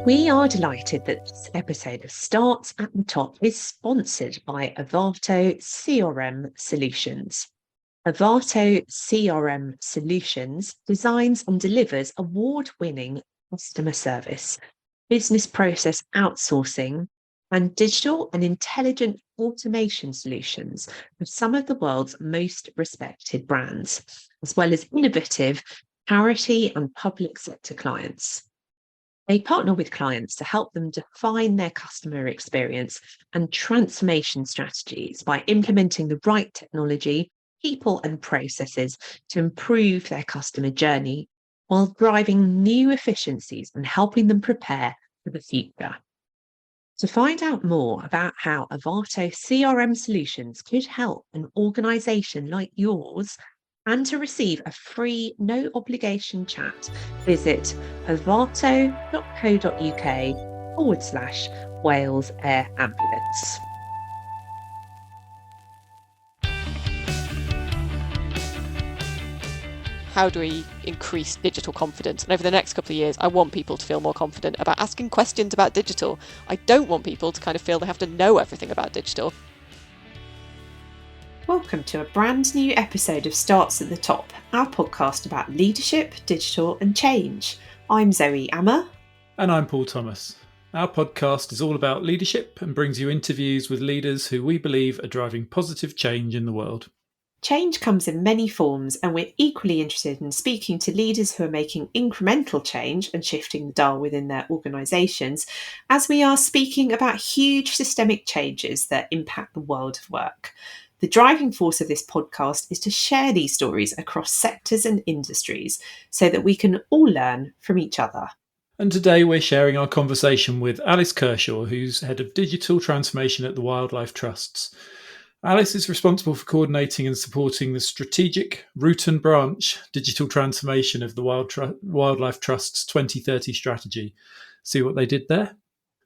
We are delighted that this episode of Starts at the Top is sponsored by Avato CRM Solutions. Avato CRM Solutions designs and delivers award-winning customer service, business process outsourcing, and digital and intelligent automation solutions for some of the world's most respected brands, as well as innovative charity and public sector clients. They partner with clients to help them define their customer experience and transformation strategies by implementing the right technology, people, and processes to improve their customer journey while driving new efficiencies and helping them prepare for the future. To find out more about how Avato CRM Solutions could help an organisation like yours, and to receive a free, no obligation chat, visit avato.co.uk/Wales Air Ambulance. How do we increase digital confidence? And over the next couple of years, I want people to feel more confident about asking questions about digital. I don't want people to kind of feel they have to know everything about digital. Welcome to a brand new episode of Starts at the Top, our podcast about leadership, digital and change. I'm Zoe Ammer. And I'm Paul Thomas. Our podcast is all about leadership and brings you interviews with leaders who we believe are driving positive change in the world. Change comes in many forms, and we're equally interested in speaking to leaders who are making incremental change and shifting the dial within their organisations, as we are speaking about huge systemic changes that impact the world of work. The driving force of this podcast is to share these stories across sectors and industries so that we can all learn from each other. And today we're sharing our conversation with Alice Kershaw, who's Head of Digital Transformation at the Wildlife Trusts. Alice is responsible for coordinating and supporting the strategic root and branch digital transformation of the Wildlife Trust's 2030 strategy. See what they did there?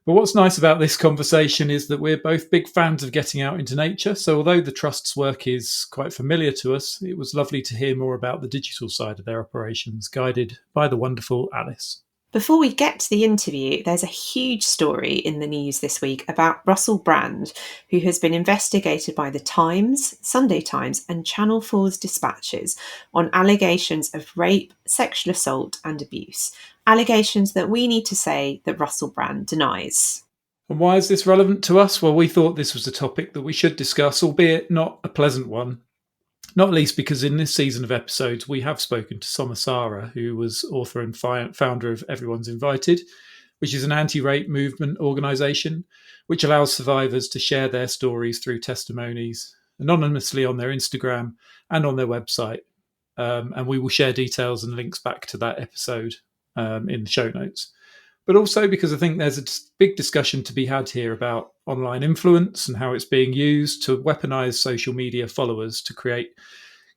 But what's nice about this conversation is that we're both big fans of getting out into nature. So although the Trust's work is quite familiar to us, it was lovely to hear more about the digital side of their operations, guided by the wonderful Alice. Before we get to the interview, there's a huge story in the news this week about Russell Brand, who has been investigated by The Times, Sunday Times and Channel 4's Dispatches on allegations of rape, sexual assault and abuse. Allegations that we need to say that Russell Brand denies. And why is this relevant to us? Well, we thought this was a topic that we should discuss, albeit not a pleasant one. Not least because in this season of episodes, we have spoken to Somasara, who was author and founder of Everyone's Invited, which is an anti-rape movement organisation, which allows survivors to share their stories through testimonies anonymously on their Instagram and on their website. And we will share details and links back to that episode in the show notes. But also because I think there's a big discussion to be had here about online influence and how it's being used to weaponize social media followers to create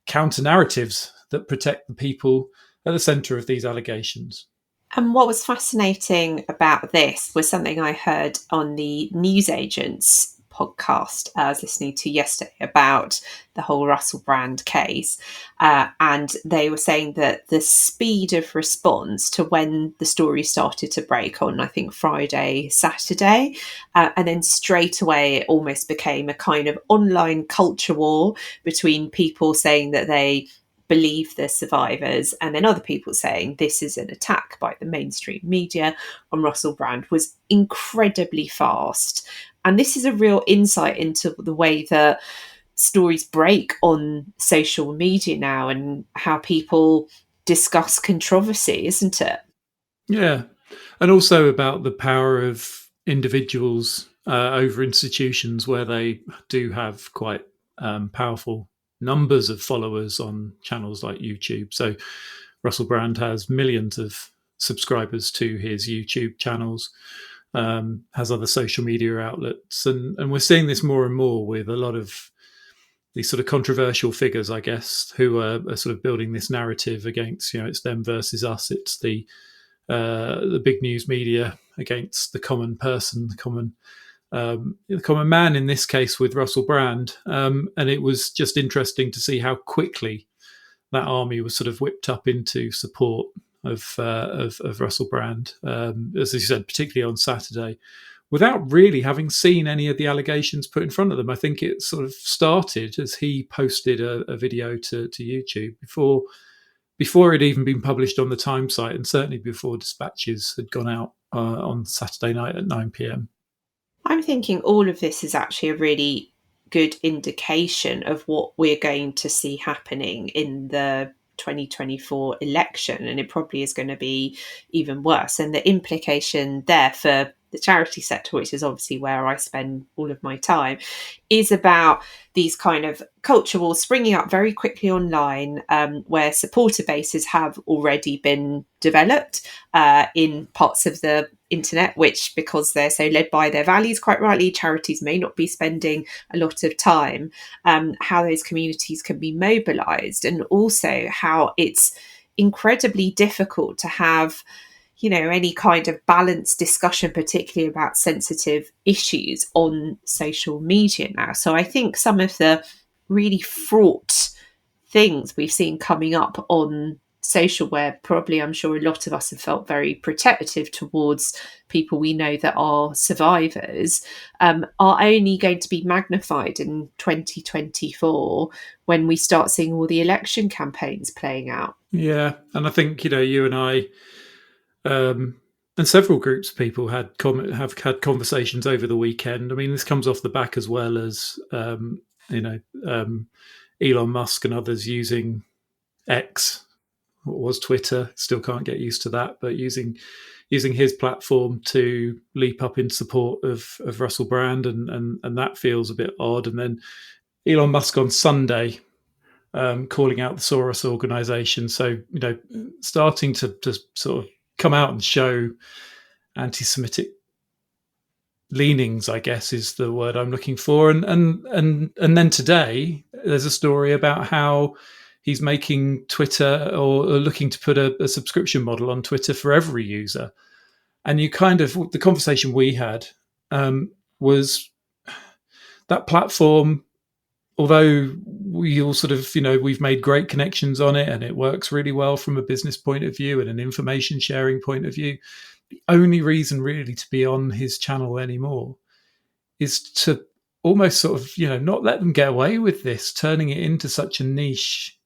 counter-narratives that protect the people at the centre of these allegations. And what was fascinating about this was something I heard on the Newsagents podcast I was listening to yesterday about the whole Russell Brand case. And they were saying that the speed of response to when the story started to break on, I think, Friday, Saturday, and then straight away it almost became a kind of online culture war between people saying that they believe the survivors and then other people saying this is an attack by the mainstream media on Russell Brand, was incredibly fast. And this is a real insight into the way that stories break on social media now and how people discuss controversy, isn't it? Yeah. And also about the power of individuals over institutions where they do have quite powerful numbers of followers on channels like YouTube. So Russell Brand has millions of subscribers to his YouTube channels. Has other social media outlets, and we're seeing this more and more with a lot of these sort of controversial figures, I guess, who are sort of building this narrative against, it's them versus us. It's the big news media against the common person, the common man in this case with Russell Brand. And it was just interesting to see how quickly that army was sort of whipped up into support of Russell Brand, as you said, particularly on Saturday, without really having seen any of the allegations put in front of them. I think it sort of started as he posted a video to YouTube before it even been published on the Times site, and certainly before dispatches had gone out on Saturday night at 9 p.m. I'm thinking all of this is actually a really good indication of what we're going to see happening in the 2024 election, and it probably is going to be even worse. And the implication there for the charity sector, which is obviously where I spend all of my time, is about these kind of culture wars springing up very quickly online, where supporter bases have already been developed in parts of the internet, which, because they're so led by their values, quite rightly, charities may not be spending a lot of time, how those communities can be mobilized, and also how it's incredibly difficult to have any kind of balanced discussion, particularly about sensitive issues on social media now. So I think some of the really fraught things we've seen coming up on social, where probably I'm sure a lot of us have felt very protective towards people we know that are survivors, are only going to be magnified in 2024 when we start seeing all the election campaigns playing out. Yeah, and I think you and I and several groups of people have had conversations over the weekend. I mean, this comes off the back as well as Elon Musk and others using X, what was Twitter. Still can't get used to that, but using his platform to leap up in support of Russell Brand, and that feels a bit odd. And then Elon Musk on Sunday calling out the Soros organization. So starting to sort of come out and show anti-Semitic leanings, I guess is the word I'm looking for. And then today there's a story about how he's making Twitter, or looking to put a subscription model on Twitter for every user. And you kind of, the conversation we had was that platform, although we all sort of, we've made great connections on it and it works really well from a business point of view and an information sharing point of view, the only reason really to be on his channel anymore is to almost sort of, not let them get away with this, turning it into such a niche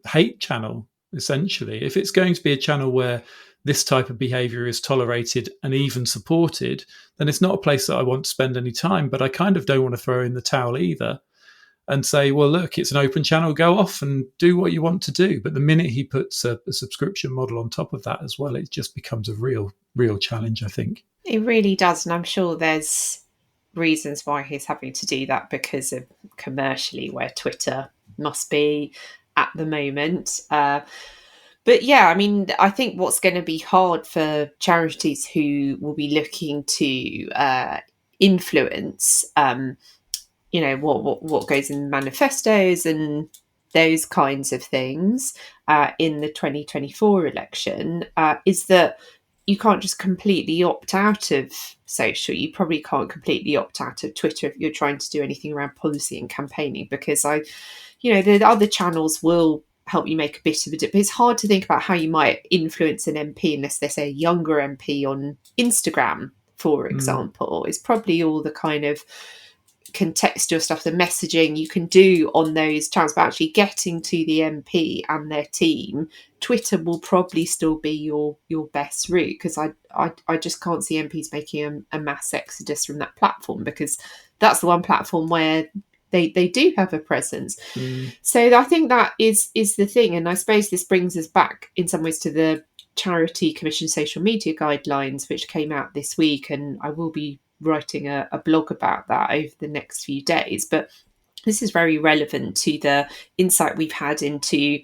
hate channel, essentially. If it's going to be a channel where this type of behavior is tolerated and even supported, then it's not a place that I want to spend any time. But I kind of don't want to throw in the towel either and say, well, look, it's an open channel, go off and do what you want to do. But the minute he puts a subscription model on top of that as well, it just becomes a real challenge, I think. It really does. And I'm sure there's reasons why he's having to do that, because of commercially where Twitter must be at the moment. But yeah, I mean, I think what's going to be hard for charities who will be looking to influence what goes in manifestos and those kinds of things in the 2024 election is that you can't just completely opt out of social. You probably can't completely opt out of Twitter if you're trying to do anything around policy and campaigning, because the other channels will help you make a bit of a dip. It's hard to think about how you might influence an MP unless they're, say, a younger MP on Instagram, for example. It's probably all the kind of contextual stuff, the messaging you can do on those channels, but actually getting to the MP and their team, Twitter will probably still be your best route, because I just can't see MPs making a mass exodus from that platform, because that's the one platform where they do have a presence. So I think that is the thing. And I suppose this brings us back in some ways to the Charity Commission social media guidelines, which came out this week, and I will be writing a blog about that over the next few days. But this is very relevant to the insight we've had into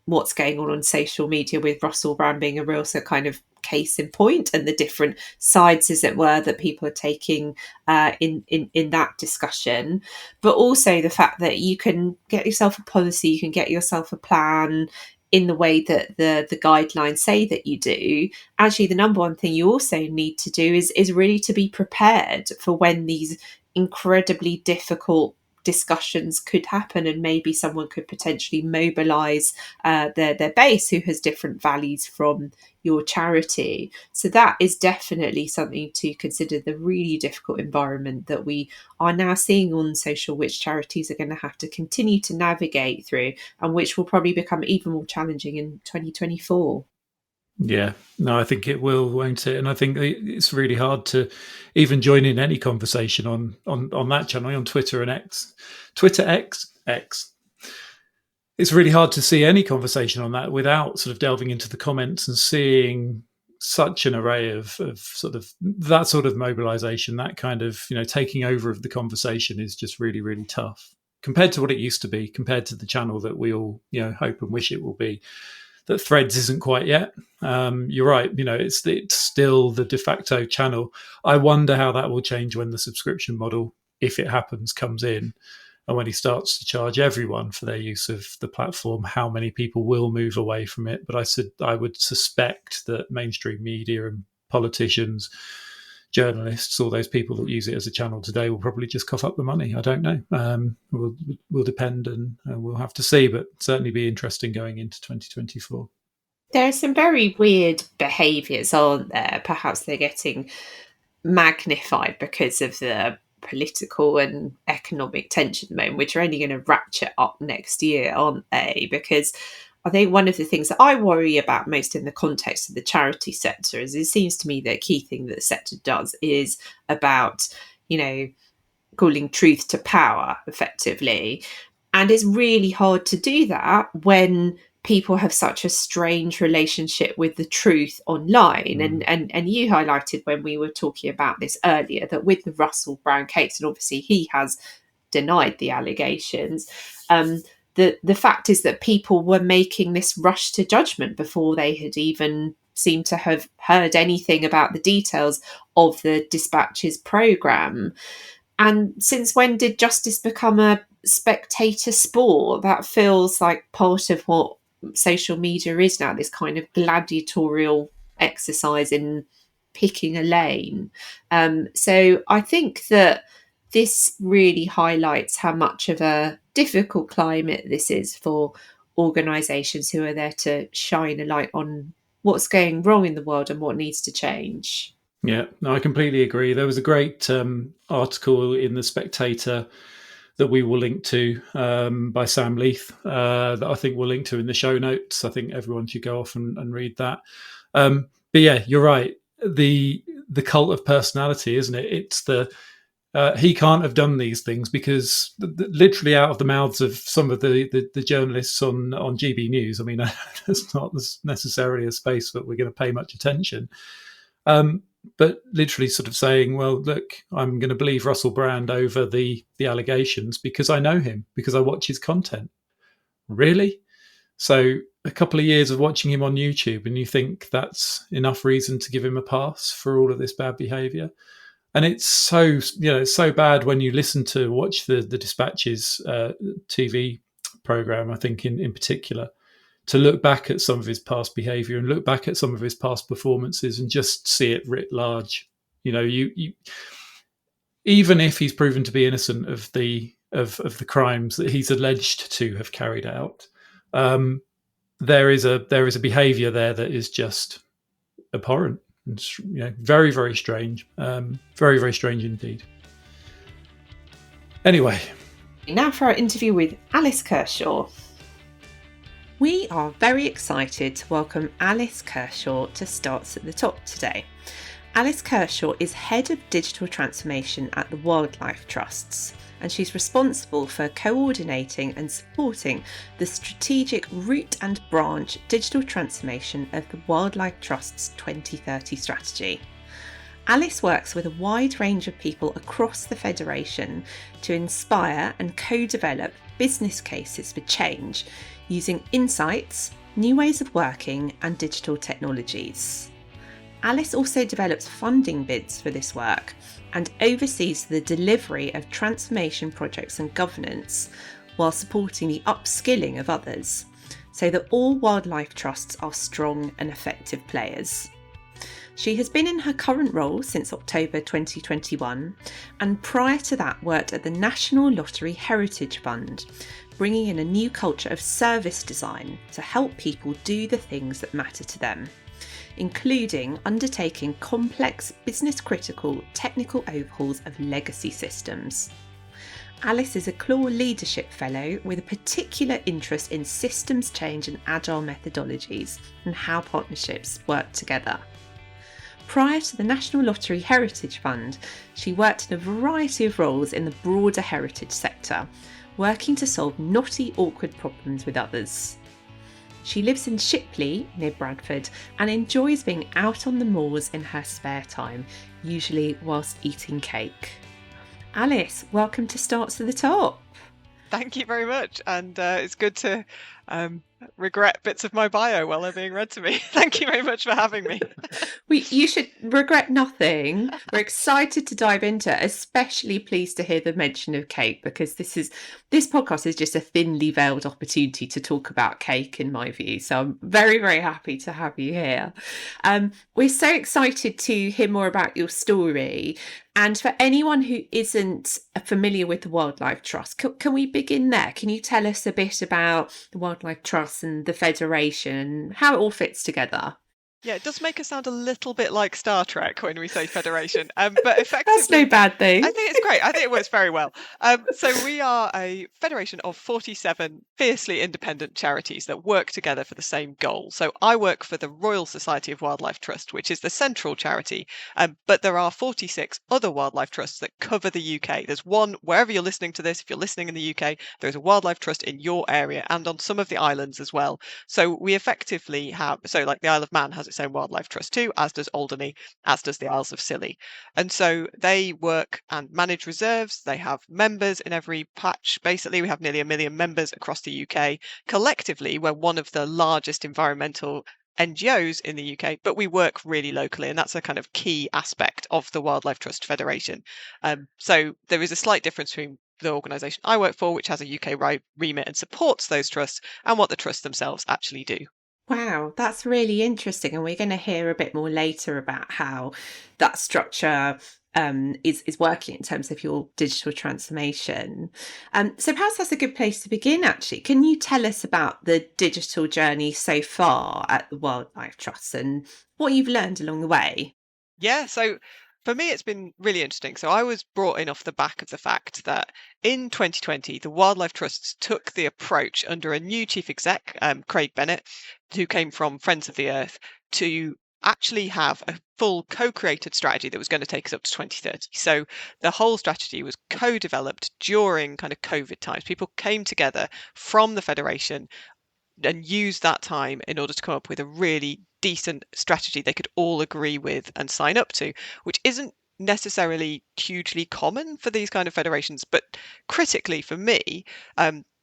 what's going on social media, with Russell Brand being a real kind of case in point, and the different sides, as it were, that people are taking in that discussion. But also the fact that you can get yourself a policy, you can get yourself a plan in the way that the guidelines say that you do. Actually, the number one thing you also need to do is really to be prepared for when these incredibly difficult discussions could happen, and maybe someone could potentially mobilise their base who has different values from your charity. So that is definitely something to consider, the really difficult environment that we are now seeing on social, which charities are going to have to continue to navigate through, and which will probably become even more challenging in 2024. Yeah, no, I think it will, won't it? And I think it's really hard to even join in any conversation on that channel, on Twitter and X. Twitter X. It's really hard to see any conversation on that without sort of delving into the comments and seeing such an array of sort of that sort of mobilization, that kind of, taking over of the conversation is just really, really tough compared to what it used to be, compared to the channel that we all, hope and wish it will be. That Threads isn't quite yet. You're right. It's still the de facto channel. I wonder how that will change when the subscription model, if it happens, comes in, and when he starts to charge everyone for their use of the platform, how many people will move away from it. But I would suspect that mainstream media and politicians, journalists, all those people that use it as a channel today will probably just cough up the money. I don't know. Will depend, and we'll have to see, but certainly be interesting going into 2024. There are some very weird behaviours, aren't there? Perhaps they're getting magnified because of the political and economic tension at the moment, which are only going to ratchet up next year, aren't they? Because I think one of the things that I worry about most in the context of the charity sector is, it seems to me that a key thing that the sector does is about, calling truth to power effectively. And it's really hard to do that when people have such a strange relationship with the truth online. And you highlighted when we were talking about this earlier that with the Russell Brand case, and obviously he has denied the allegations, the fact is that people were making this rush to judgment before they had even seemed to have heard anything about the details of the Dispatches programme. And since when did justice become a spectator sport? That feels like part of what social media is now, this kind of gladiatorial exercise in picking a lane. So I think that this really highlights how much of a difficult climate this is for organisations who are there to shine a light on what's going wrong in the world and what needs to change. Yeah, no, I completely agree. There was a great article in The Spectator that we will link to by Sam Leith that I think we'll link to in the show notes. I think everyone should go off and read that. But yeah, you're right. The cult of personality, isn't it? It's he can't have done these things because literally out of the mouths of some of the journalists on GB News, I mean, that's not necessarily a space that we're going to pay much attention. But literally sort of saying, well, look, I'm going to believe Russell Brand over the allegations because I know him, because I watch his content. Really? So a couple of years of watching him on YouTube, and you think that's enough reason to give him a pass for all of this bad behaviour? And it's so, it's so bad when you watch the Dispatches TV programme, I think in particular, to look back at some of his past behaviour and look back at some of his past performances and just see it writ large. You even if he's proven to be innocent of the crimes that he's alleged to have carried out, there is a behaviour there that is just abhorrent. It's, very, very strange. Very, very strange indeed. Anyway. Now for our interview with Alice Kershaw. We are very excited to welcome Alice Kershaw to Starts at the Top today. Alice Kershaw is Head of Digital Transformation at the Wildlife Trusts, and she's responsible for coordinating and supporting the strategic root and branch digital transformation of the Wildlife Trust's 2030 strategy. Alice works with a wide range of people across the Federation to inspire and co-develop business cases for change using insights, new ways of working and digital technologies. Alice also develops funding bids for this work and oversees the delivery of transformation projects and governance while supporting the upskilling of others, so that all wildlife trusts are strong and effective players. She has been in her current role since October 2021, and prior to that worked at the National Lottery Heritage Fund, bringing in a new culture of service design to help people do the things that matter to them, including undertaking complex business-critical technical overhauls of legacy systems. Alice is a Claw Leadership Fellow with a particular interest in systems change and agile methodologies and how partnerships work together. Prior to the National Lottery Heritage Fund, she worked in a variety of roles in the broader heritage sector, working to solve knotty, awkward problems with others. She lives in Shipley, near Bradford, and enjoys being out on the moors in her spare time, usually whilst eating cake. Alice, welcome to Starts to the Top. Thank you very much. And it's good to regret bits of my bio while they're being read to me. Thank you very much for having me. You should regret nothing. We're excited to dive into it, especially pleased to hear the mention of cake, because this podcast is just a thinly veiled opportunity to talk about cake, in my view. So I'm very, very happy to have you here. We're so excited to hear more about your story. And for anyone who isn't familiar with the Wildlife Trust, can we begin there? Can you tell us a bit about the Wildlife Trust and the Federation and how it all fits together? Yeah, it does make us sound a little bit like Star Trek when we say Federation, but effectively... That's no bad thing. I think it's great. I think it works very well. So we are a federation of 47 fiercely independent charities that work together for the same goal. So I work for the Royal Society of Wildlife Trust, which is the central charity, but there are 46 other wildlife trusts that cover the UK. There's one, wherever you're listening to this, if you're listening in the UK, there's a wildlife trust in your area and on some of the islands as well. So we effectively have, so like the Isle of Man has its own wildlife trust too, as does Alderney, as does the Isles of Scilly. And so they work and manage reserves. They have members in every patch. Basically, we have nearly 1 million members across the UK. Collectively, we're one of the largest environmental NGOs in the UK, but we work really locally, and that's a kind of key aspect of the Wildlife Trust Federation. So there is a slight difference between the organisation I work for, which has a UK remit and supports those trusts, and what the trusts themselves actually do. Wow, that's really interesting. And we're going to hear a bit more later about how that structure is working in terms of your digital transformation. So perhaps that's a good place to begin, actually. Can you tell us about the digital journey so far at the Wildlife Trust and what you've learned along the way? Yeah, so for me, it's been really interesting. So I was brought in off the back of the fact that in 2020, the Wildlife Trusts took the approach under a new chief exec, Craig Bennett, who came from Friends of the Earth, to actually have a full co-created strategy that was going to take us up to 2030. So the whole strategy was co-developed during kind of COVID times. People came together from the Federation and used that time in order to come up with a really decent strategy they could all agree with and sign up to, which isn't necessarily hugely common for these kind of federations. But critically for me,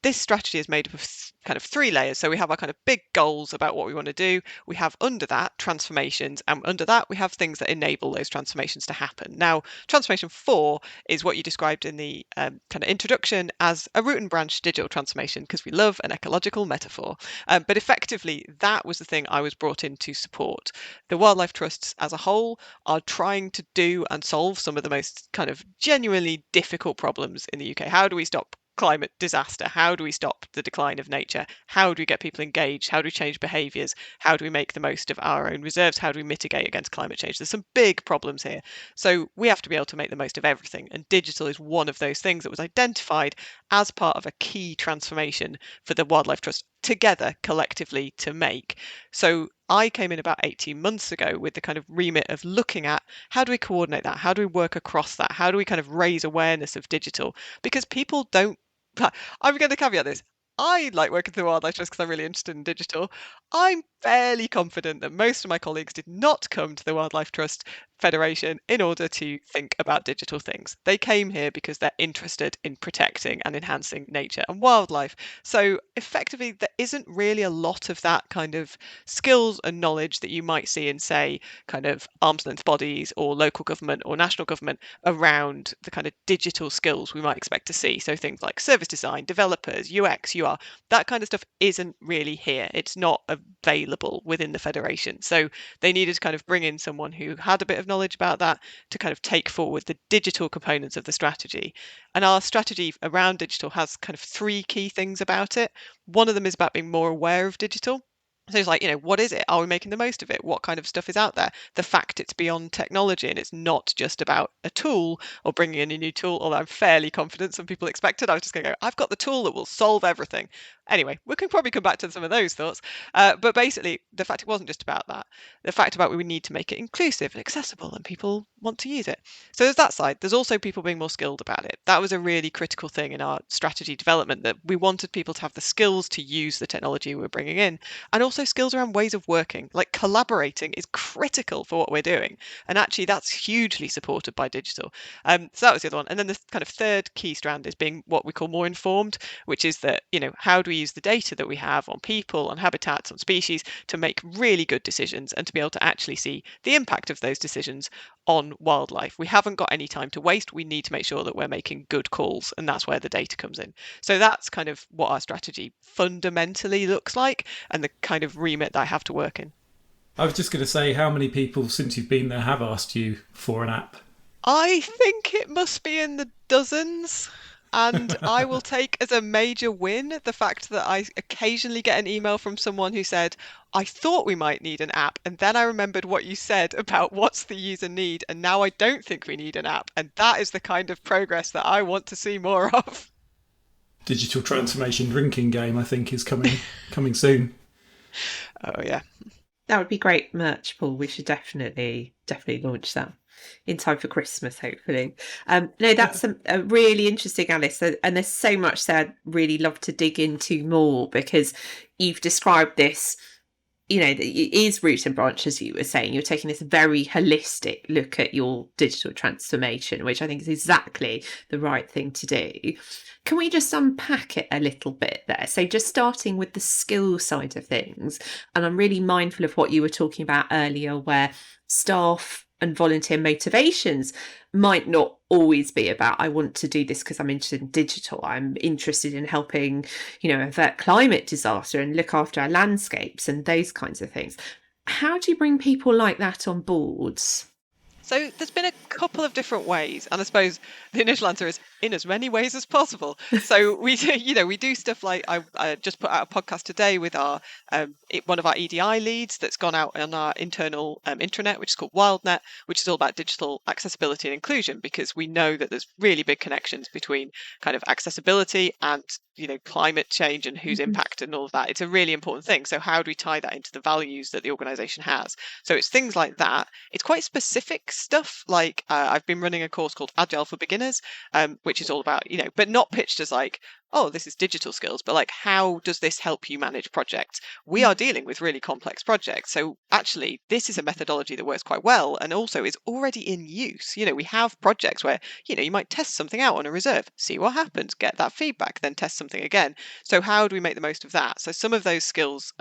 this strategy is made up of kind of 3 layers. So we have our kind of big goals about what we want to do. We have under that transformations, and under that we have things that enable those transformations to happen. Now, transformation 4 is what you described in the kind of introduction as a root and branch digital transformation, because we love an ecological metaphor. But effectively, that was the thing I was brought in to support. The wildlife trusts as a whole are trying to do and solve some of the most kind of genuinely difficult problems in the UK. How do we stop climate disaster? How do we stop the decline of nature? How do we get people engaged? How do we change behaviours? How do we make the most of our own reserves? How do we mitigate against climate change? There's some big problems here. So we have to be able to make the most of everything. And digital is one of those things that was identified as part of a key transformation for the Wildlife Trust together collectively to make. So I came in about 18 months ago with the kind of remit of looking at how do we coordinate that? How do we work across that? How do we kind of raise awareness of digital? Because people don't, I'm going to caveat this. I like working for the Wildlife Trust because I'm really interested in digital. I'm fairly confident that most of my colleagues did not come to the Wildlife Trust Federation in order to think about digital things. They came here because they're interested in protecting and enhancing nature and wildlife. So effectively, there isn't really a lot of that kind of skills and knowledge that you might see in, say, kind of arm's length bodies or local government or national government around the kind of digital skills we might expect to see. So things like service design, developers, UX, UR, that kind of stuff isn't really here. It's not available within the Federation. So they needed to kind of bring in someone who had a bit of knowledge about that to kind of take forward the digital components of the strategy. And our strategy around digital has kind of 3 key things about it. One of them is about being more aware of digital. So it's like, what is it? Are we making the most of it? What kind of stuff is out there? The fact it's beyond technology and it's not just about a tool or bringing in a new tool, although I'm fairly confident some people expected. I was just going to go, I've got the tool that will solve everything. Anyway, we can probably come back to some of those thoughts. But basically, the fact it wasn't just about that. The fact about we need to make it inclusive and accessible and people want to use it. So there's that side. There's also people being more skilled about it. That was a really critical thing in our strategy development, that we wanted people to have the skills to use the technology we're bringing in, and also skills around ways of working. Like collaborating is critical for what we're doing. And actually, that's hugely supported by digital. So that was the other one. And then the kind of third key strand is being what we call more informed, which is that, how do we use the data that we have on people, on habitats, on species to make really good decisions and to be able to actually see the impact of those decisions on wildlife. We haven't got any time to waste. We need to make sure that we're making good calls, and that's where the data comes in. So that's kind of what our strategy fundamentally looks like and the kind of remit that I have to work in. I was just going to say, how many people since you've been there have asked you for an app? I think it must be in the dozens. And I will take as a major win the fact that I occasionally get an email from someone who said, I thought we might need an app, and then I remembered what you said about what's the user need, and now I don't think we need an app. And that is the kind of progress that I want to see more of. Digital transformation drinking game, I think, is coming soon. Oh, yeah. That would be great merch, Paul. We should definitely launch that in time for Christmas, hopefully. No, that's a really interesting, Alice. And there's so much that I'd really love to dig into more, because you've described this, it is root and branch, as you were saying. You're taking this very holistic look at your digital transformation, which I think is exactly the right thing to do. Can we just unpack it a little bit there? So just starting with the skill side of things, and I'm really mindful of what you were talking about earlier, where staff and volunteer motivations might not always be about, I want to do this because I'm interested in digital. I'm interested in helping, avert climate disaster and look after our landscapes and those kinds of things. How do you bring people like that on board? So there's been a couple of different ways, and I suppose the initial answer is in as many ways as possible. So we do stuff like I just put out a podcast today with our one of our EDI leads that's gone out on our internal intranet, which is called WildNet, which is all about digital accessibility and inclusion, because we know that there's really big connections between kind of accessibility and climate change and who's impacted and all of that. It's a really important thing. So how do we tie that into the values that the organization has? So it's things like that. It's quite specific stuff. Like I've been running a course called Agile for Beginners, which is all about, but not pitched as like, oh, this is digital skills, but like, how does this help you manage projects? We are dealing with really complex projects. So actually, this is a methodology that works quite well and also is already in use. We have projects where, you might test something out on a reserve, see what happens, get that feedback, then test something again. So how do we make the most of that? So some of those skills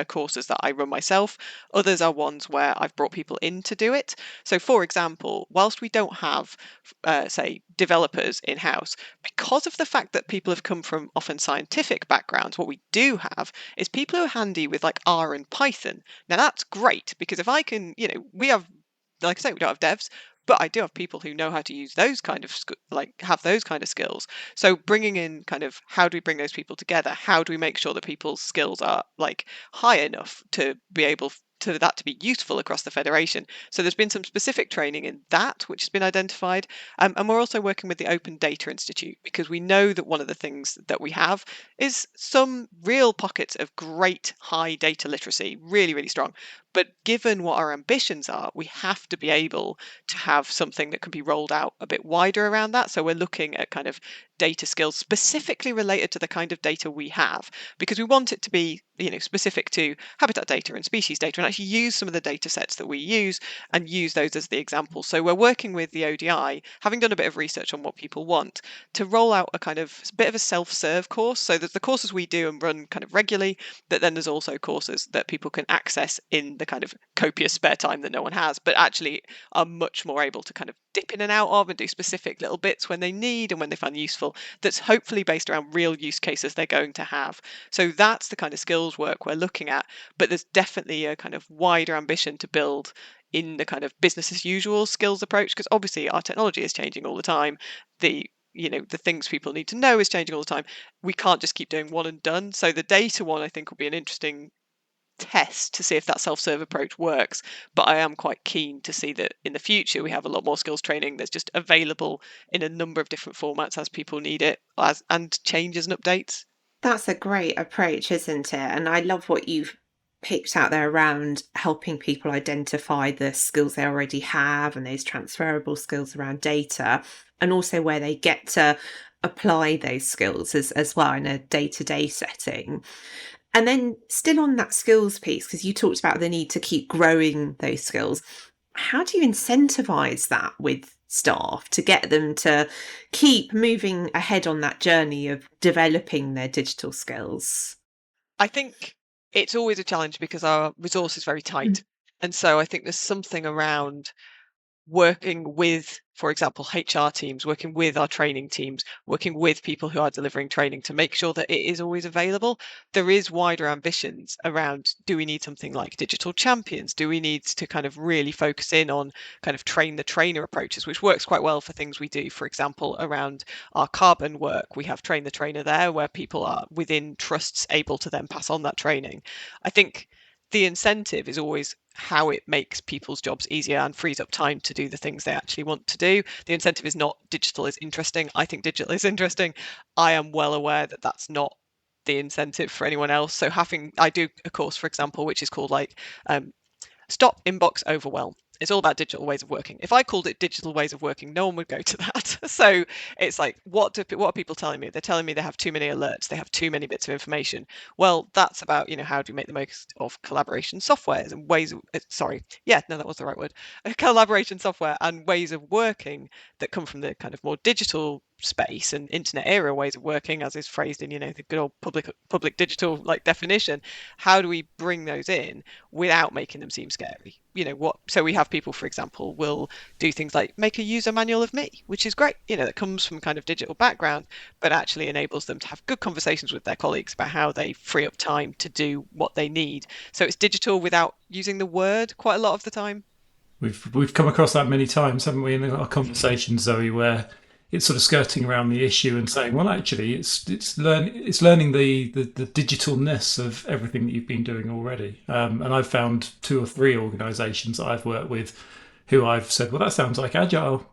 courses that I run myself. Others are ones where I've brought people in to do it. So for example, whilst we don't have, say, developers in-house, because of the fact that people have come from often scientific backgrounds, what we do have is people who are handy with like R and Python. Now that's great, because if I can, we have, like I say, we don't have devs, but I do have people who know how to use those kind of have those kind of skills. So bringing in kind of, how do we bring those people together? How do we make sure that people's skills are like high enough to be able to that to be useful across the Federation? So there's been some specific training in that, which has been identified. And we're also working with the Open Data Institute, because we know that one of the things that we have is some real pockets of great high data literacy, really, really strong. But given what our ambitions are, we have to be able to have something that can be rolled out a bit wider around that. So we're looking at kind of data skills specifically related to the kind of data we have, because we want it to be, specific to habitat data and species data, and actually use some of the data sets that we use and use those as the example. So we're working with the ODI, having done a bit of research on what people want, to roll out a bit of a self-serve course. So there's the courses we do and run kind of regularly, but then there's also courses that people can access in the kind of copious spare time that no one has, but actually are much more able to kind of dip in and out of and do specific little bits when they need and when they find useful, that's hopefully based around real use cases they're going to have. So that's the kind of skills work we're looking at, but there's definitely a kind of wider ambition to build in the kind of business as usual skills approach, because obviously our technology is changing all the time. The things people need to know is changing all the time. We can't just keep doing one and done. So the data one, I think, will be an interesting test to see if that self-serve approach works, but I am quite keen to see that in the future we have a lot more skills training that's just available in a number of different formats as people need it, and changes and updates. That's a great approach, isn't it? And I love what you've picked out there around helping people identify the skills they already have and those transferable skills around data, and also where they get to apply those skills as well in a day-to-day setting. And then still on that skills piece, because you talked about the need to keep growing those skills, how do you incentivize that with staff to get them to keep moving ahead on that journey of developing their digital skills? I think it's always a challenge because our resource is very tight. And so I think there's something around working with, for example, HR teams, working with our training teams, working with people who are delivering training to make sure that it is always available. There is wider ambitions around, do we need something like digital champions? Do we need to kind of really focus in on kind of train the trainer approaches, which works quite well for things we do. For example, around our carbon work, we have train the trainer there where people are within trusts able to then pass on that training. I think the incentive is always how it makes people's jobs easier and frees up time to do the things they actually want to do. The incentive is not digital is interesting. I think digital is interesting. I am well aware that that's not the incentive for anyone else. So I do a course, for example, which is called Stop Inbox Overwhelm. It's all about digital ways of working. If I called it digital ways of working, no one would go to that. So it's like, what are people telling me? They're telling me they have too many alerts. They have too many bits of information. Well, that's about, how do you make the most of collaboration softwares and ways of, that was the right word. Collaboration software and ways of working that come from the kind of more digital space and internet era ways of working, as is phrased in, the good old public digital definition. How do we bring those in without making them seem scary? So we have people, for example, will do things like make a user manual of me, which is great, that comes from kind of digital background, but actually enables them to have good conversations with their colleagues about how they free up time to do what they need. So it's digital without using the word quite a lot of the time. We've come across that many times, haven't we, in our conversations, Zoe, where it's sort of skirting around the issue and saying, well, actually, it's learning the digitalness of everything that you've been doing already. And I've found 2 or 3 organisations that I've worked with who I've said, well, that sounds like agile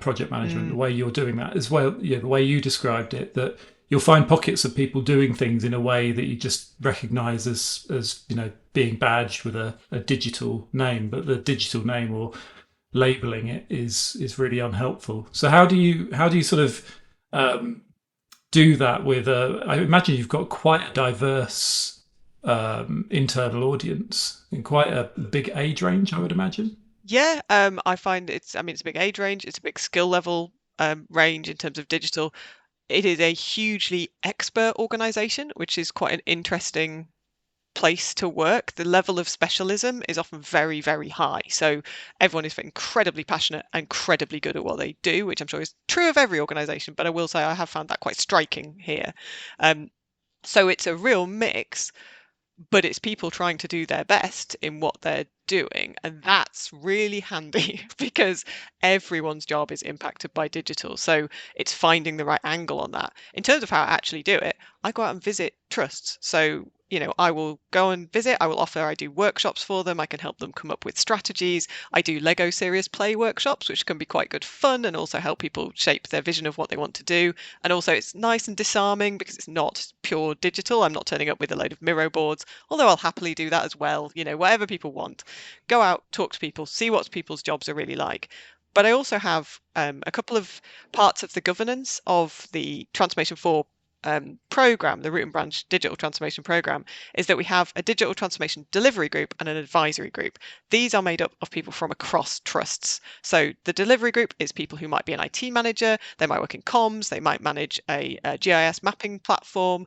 project management, the way you're doing that as well. The way you described it, that you'll find pockets of people doing things in a way that you just recognise as being badged with a digital name, but the digital name or labeling it is really unhelpful. So how do you sort of do that with I imagine you've got quite a diverse internal audience and quite a big age range, I would imagine. Yeah, I find it's a big age range, it's a big skill level range in terms of digital. It is a hugely expert organization, which is quite an interesting place to work. The level of specialism is often very, very high. So everyone is incredibly passionate and incredibly good at what they do, which I'm sure is true of every organization, but I will say I have found that quite striking here. So it's a real mix, but it's people trying to do their best in what they're doing. And that's really handy because everyone's job is impacted by digital. So it's finding the right angle on that. In terms of how I actually do it, I go out and visit trusts. So I will go and visit, I do workshops for them. I can help them come up with strategies. I do Lego serious play workshops, which can be quite good fun and also help people shape their vision of what they want to do. And also it's nice and disarming because it's not pure digital. I'm not turning up with a load of Miro boards, although I'll happily do that as well. Whatever people want. Go out, talk to people, see what people's jobs are really like. But I also have a couple of parts of the governance of the Transformation 4 program, the Root and Branch digital transformation program, is that we have a digital transformation delivery group and an advisory group. These are made up of people from across trusts. So the delivery group is people who might be an IT manager, they might work in comms, they might manage a GIS mapping platform.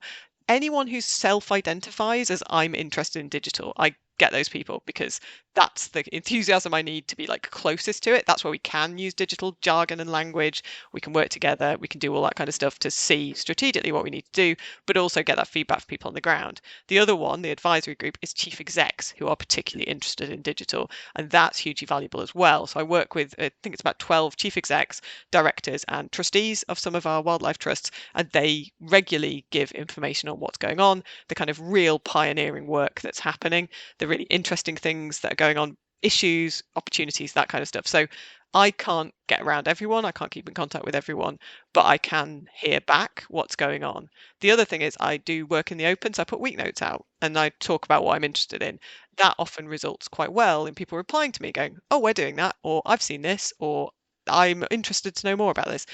Anyone who self-identifies as I'm interested in digital, I get those people because that's the enthusiasm I need to be like closest to it. That's where we can use digital jargon and language. We can work together. We can do all that kind of stuff to see strategically what we need to do, but also get that feedback from people on the ground. The other one, the advisory group, is chief execs who are particularly interested in digital, and that's hugely valuable as well. So I work with, I think it's about 12 chief execs, directors, and trustees of some of our wildlife trusts, and they regularly give information on what's going on, the kind of real pioneering work that's happening, the really interesting things that are going on, issues, opportunities, that kind of stuff. So I can't get around everyone, I can't keep in contact with everyone, but I can hear back what's going on. The other thing is I do work in the open, so I put week notes out and I talk about what I'm interested in. That often results quite well in people replying to me going, oh, we're doing that, or I've seen this, or I'm interested to know more about this.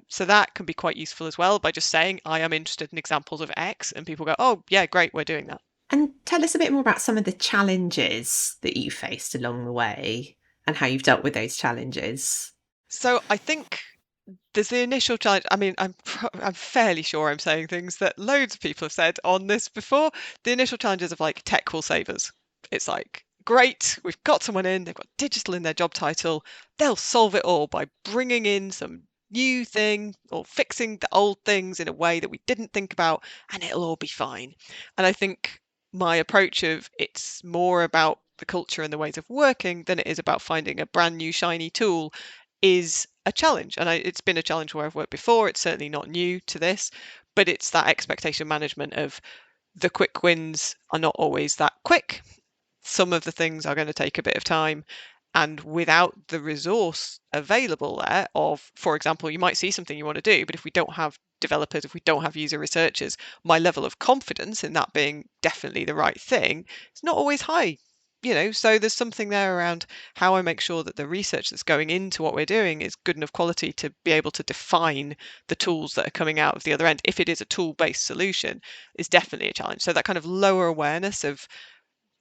So that can be quite useful as well by just saying I am interested in examples of X, and people go, oh yeah, great, we're doing that. And tell us a bit more about some of the challenges that you faced along the way and how you've dealt with those challenges. So I think there's the initial challenge. I mean, I'm fairly sure I'm saying things that loads of people have said on this before. The initial challenges of like tech will save us. It's like, great, we've got someone in, they've got digital in their job title. They'll solve it all by bringing in some new thing or fixing the old things in a way that we didn't think about, and it'll all be fine. And I think my approach of it's more about the culture and the ways of working than it is about finding a brand new shiny tool is a challenge. And it's been a challenge where I've worked before. It's certainly not new to this, but it's that expectation management of the quick wins are not always that quick. Some of the things are going to take a bit of time. And without the resource available there of, for example, you might see something you want to do, but if we don't have developers, if we don't have user researchers, my level of confidence in that being definitely the right thing is not always high. So there's something there around how I make sure that the research that's going into what we're doing is good enough quality to be able to define the tools that are coming out of the other end. If it is a tool-based solution, is definitely a challenge. So that kind of lower awareness of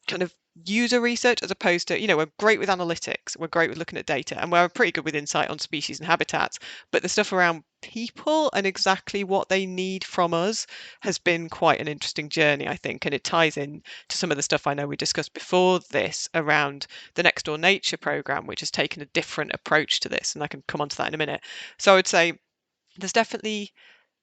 kind of user research as opposed to, we're great with analytics, we're great with looking at data, and we're pretty good with insight on species and habitats, but the stuff around people and exactly what they need from us has been quite an interesting journey, I think, and it ties in to some of the stuff I know we discussed before this around the Nextdoor Nature program, which has taken a different approach to this, and I can come on to that in a minute. So I would say there's definitely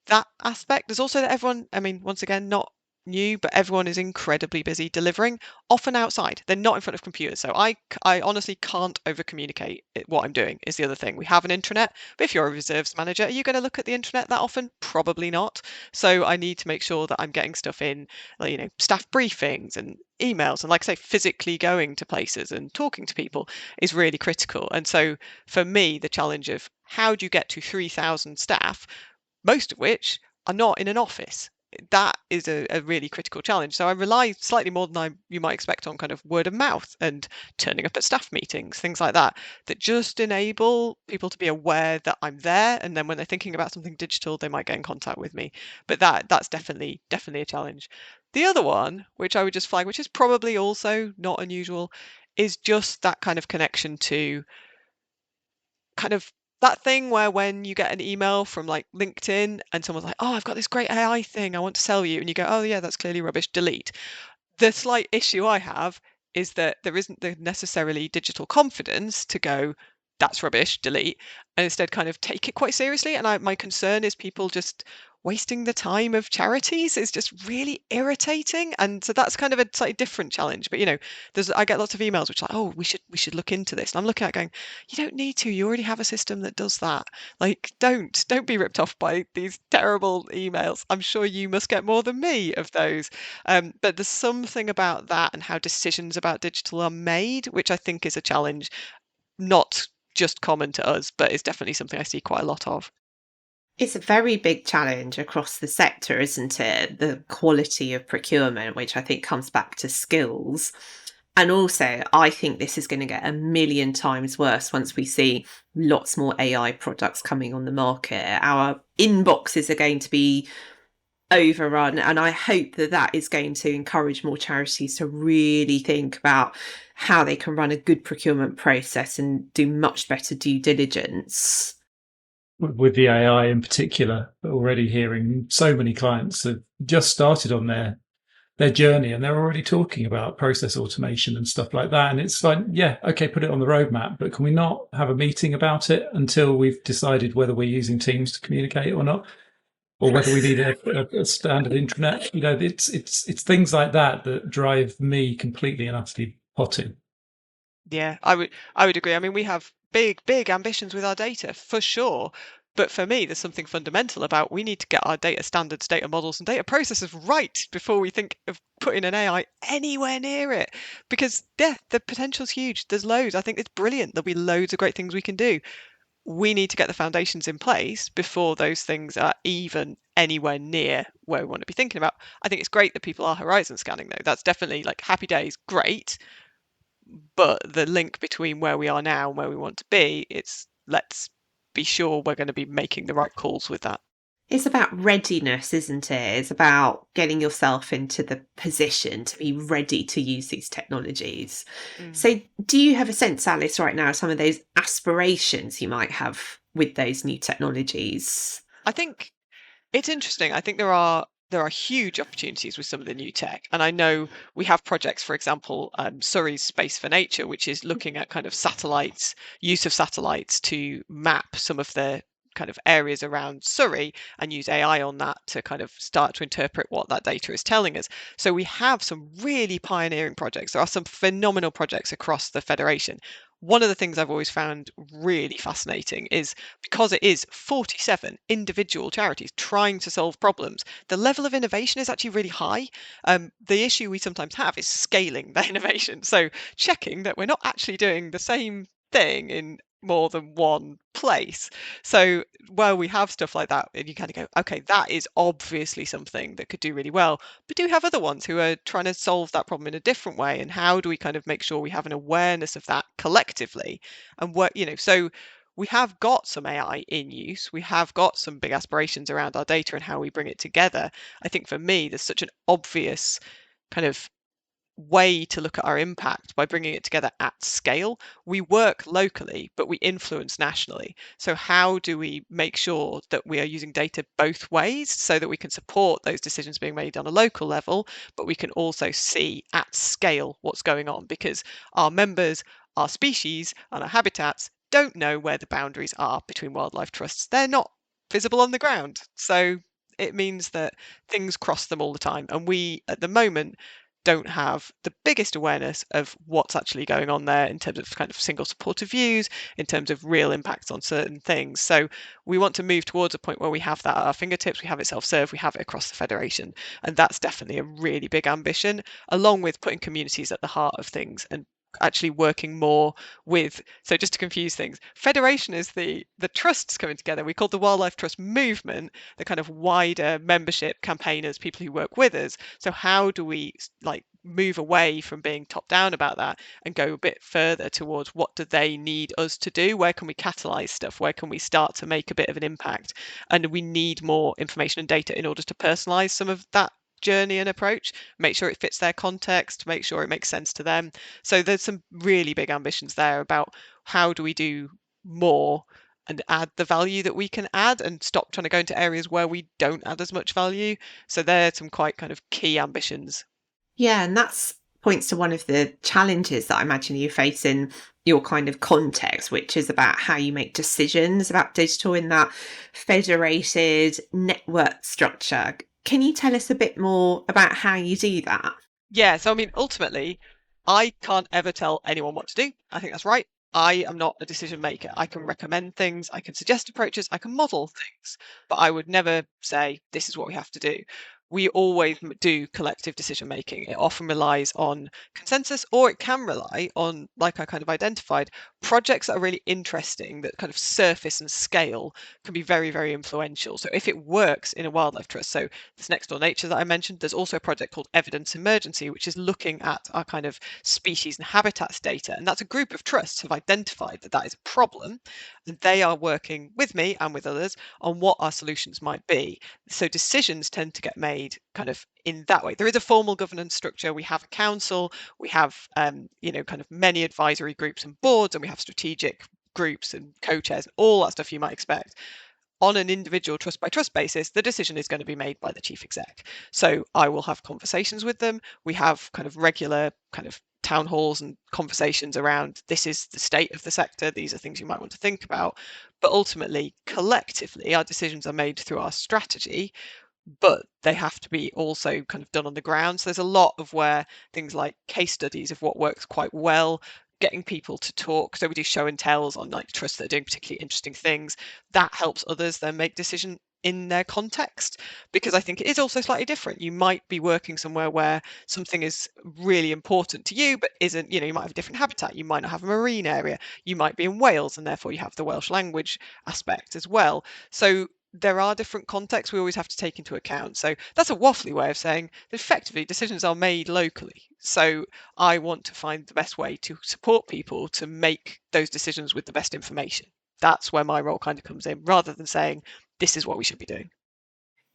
that aspect. There's also that everyone, I mean, once again, not new, but everyone is incredibly busy delivering, often outside. They're not in front of computers. So I honestly can't over communicate what I'm doing is the other thing. We have an intranet, but if you're a reserves manager, are you going to look at the intranet that often? Probably not. So I need to make sure that I'm getting stuff in, like, staff briefings and emails, and like I say, physically going to places and talking to people is really critical. And so for me, the challenge of how do you get to 3,000 staff, most of which are not in an office? That is a really critical challenge. So I rely slightly more than you might expect on kind of word of mouth and turning up at staff meetings, things like that just enable people to be aware that I'm there. And then when they're thinking about something digital, they might get in contact with me. But that's definitely a challenge. The other one, which I would just flag, which is probably also not unusual, is just that kind of connection to kind of that thing where when you get an email from like LinkedIn and someone's like, oh, I've got this great AI thing I want to sell you. And you go, oh yeah, that's clearly rubbish, delete. The slight issue I have is that there isn't the necessarily digital confidence to go, that's rubbish, delete, and instead kind of take it quite seriously. And my concern is people just wasting the time of charities is just really irritating. And so that's kind of a slightly different challenge. But I get lots of emails which are like, oh, we should look into this. And I'm looking at it going, you don't need to. You already have a system that does that. Like, don't be ripped off by these terrible emails. I'm sure you must get more than me of those. But there's something about that and how decisions about digital are made, which I think is a challenge, not just common to us, but it's definitely something I see quite a lot of. It's a very big challenge across the sector, isn't it? The quality of procurement, which I think comes back to skills. And also, I think this is going to get a million times worse once we see lots more AI products coming on the market. Our inboxes are going to be overrun, and I hope that that is going to encourage more charities to really think about how they can run a good procurement process and do much better due diligence. With the AI in particular, already hearing so many clients have just started on their journey and they're already talking about process automation and stuff like that. And it's like, yeah, okay, put it on the roadmap, but can we not have a meeting about it until we've decided whether we're using Teams to communicate or not, or whether we need a standard intranet? You know, it's things like that that drive me completely and utterly potted. Yeah, I would agree. I mean, we have big ambitions with our data for sure. But for me, there's something fundamental about we need to get our data standards, data models, and data processes right before we think of putting an AI anywhere near it. Because yeah, the potential's huge. There's loads. I think it's brilliant. There'll be loads of great things we can do. We need to get the foundations in place before those things are even anywhere near where we want to be thinking about. I think it's great that people are horizon scanning though. That's definitely like happy days, great. But the link between where we are now and where we want to be, it's let's be sure we're going to be making the right calls with that. It's about readiness, isn't it? It's about getting yourself into the position to be ready to use these technologies. So do you have a sense, Alice, right now, some of those aspirations you might have with those new technologies? I think it's interesting. I think there are huge opportunities with some of the new tech. And I know we have projects, for example, Surrey's Space for Nature, which is looking at kind of satellites, use of satellites to map some of the kind of areas around Surrey and use AI on that to kind of start to interpret what that data is telling us. So we have some really pioneering projects. There are some phenomenal projects across the Federation. One of the things I've always found really fascinating is because it is 47 individual charities trying to solve problems, the level of innovation is actually really high. The issue we sometimes have is scaling that innovation. So checking that we're not actually doing the same thing in more than one place. So while we have stuff like that, and you kind of go, okay, that is obviously something that could do really well. But do we have other ones who are trying to solve that problem in a different way? And how do we kind of make sure we have an awareness of that collectively? And what, so we have got some AI in use. We have got some big aspirations around our data and how we bring it together. I think for me, there's such an obvious kind of way to look at our impact by bringing it together at scale. We work locally, but we influence nationally. So how do we make sure that we are using data both ways so that we can support those decisions being made on a local level, but we can also see at scale what's going on? Because our members, our species, and our habitats don't know where the boundaries are between wildlife trusts. They're not visible on the ground. So it means that things cross them all the time. And we, at the moment, don't have the biggest awareness of what's actually going on there in terms of kind of single supporter views, in terms of real impacts on certain things. So we want to move towards a point where we have that at our fingertips, we have it self-serve, we have it across the Federation. And that's definitely a really big ambition, along with putting communities at the heart of things and actually working more with, so just to confuse things, Federation is the trusts coming together. We call the Wildlife Trust movement the kind of wider membership campaigners, people who work with us. So how do we like move away from being top down about that and go a bit further towards what do they need us to do? Where can we catalyze stuff? Where can we start to make a bit of an impact? And we need more information and data in order to personalize some of that journey and approach, make sure it fits their context, make sure it makes sense to them. So there's some really big ambitions there about how do we do more and add the value that we can add and stop trying to go into areas where we don't add as much value. So there's some quite kind of key ambitions. Yeah, and that's points to one of the challenges that I imagine you face in your kind of context, which is about how you make decisions about digital in that federated network structure. Can you tell us a bit more about how you do that? Yeah, so I mean, ultimately, I can't ever tell anyone what to do. I think that's right. I am not a decision maker. I can recommend things, I can suggest approaches, I can model things, but I would never say this is what we have to do. we always do collective decision making. It often relies on consensus, or it can rely on, like I kind of identified, projects that are really interesting, that kind of surface and scale, can be very, very influential. So if it works in a wildlife trust, so this Nextdoor Nature that I mentioned, there's also a project called Evidence Emergency, which is looking at our kind of species and habitats data. And that's a group of trusts have identified that that is a problem. And they are working with me and with others on what our solutions might be. So decisions tend to get made kind of in that way. There is a formal governance structure. We have a council, we have kind of many advisory groups and boards, and we have strategic groups and co-chairs, all that stuff you might expect. On an individual trust by trust basis, the decision is going to be made by the chief exec. So I will have conversations with them. We have kind of regular kind of town halls and conversations around, this is the state of the sector, these are things you might want to think about. But ultimately, collectively, our decisions are made through our strategy, but they have to be also kind of done on the ground. So there's a lot of where things like case studies of what works quite well, getting people to talk. So we do show and tells on like trusts that are doing particularly interesting things. That helps others then make decision in their context, because I think it is also slightly different. You might be working somewhere where something is really important to you, but isn't, you might have a different habitat. You might not have a marine area. You might be in Wales, and therefore you have the Welsh language aspect as well. So there are different contexts we always have to take into account. So that's a waffly way of saying that effectively decisions are made locally. So I want to find the best way to support people to make those decisions with the best information. That's where my role kind of comes in, rather than saying this is what we should be doing.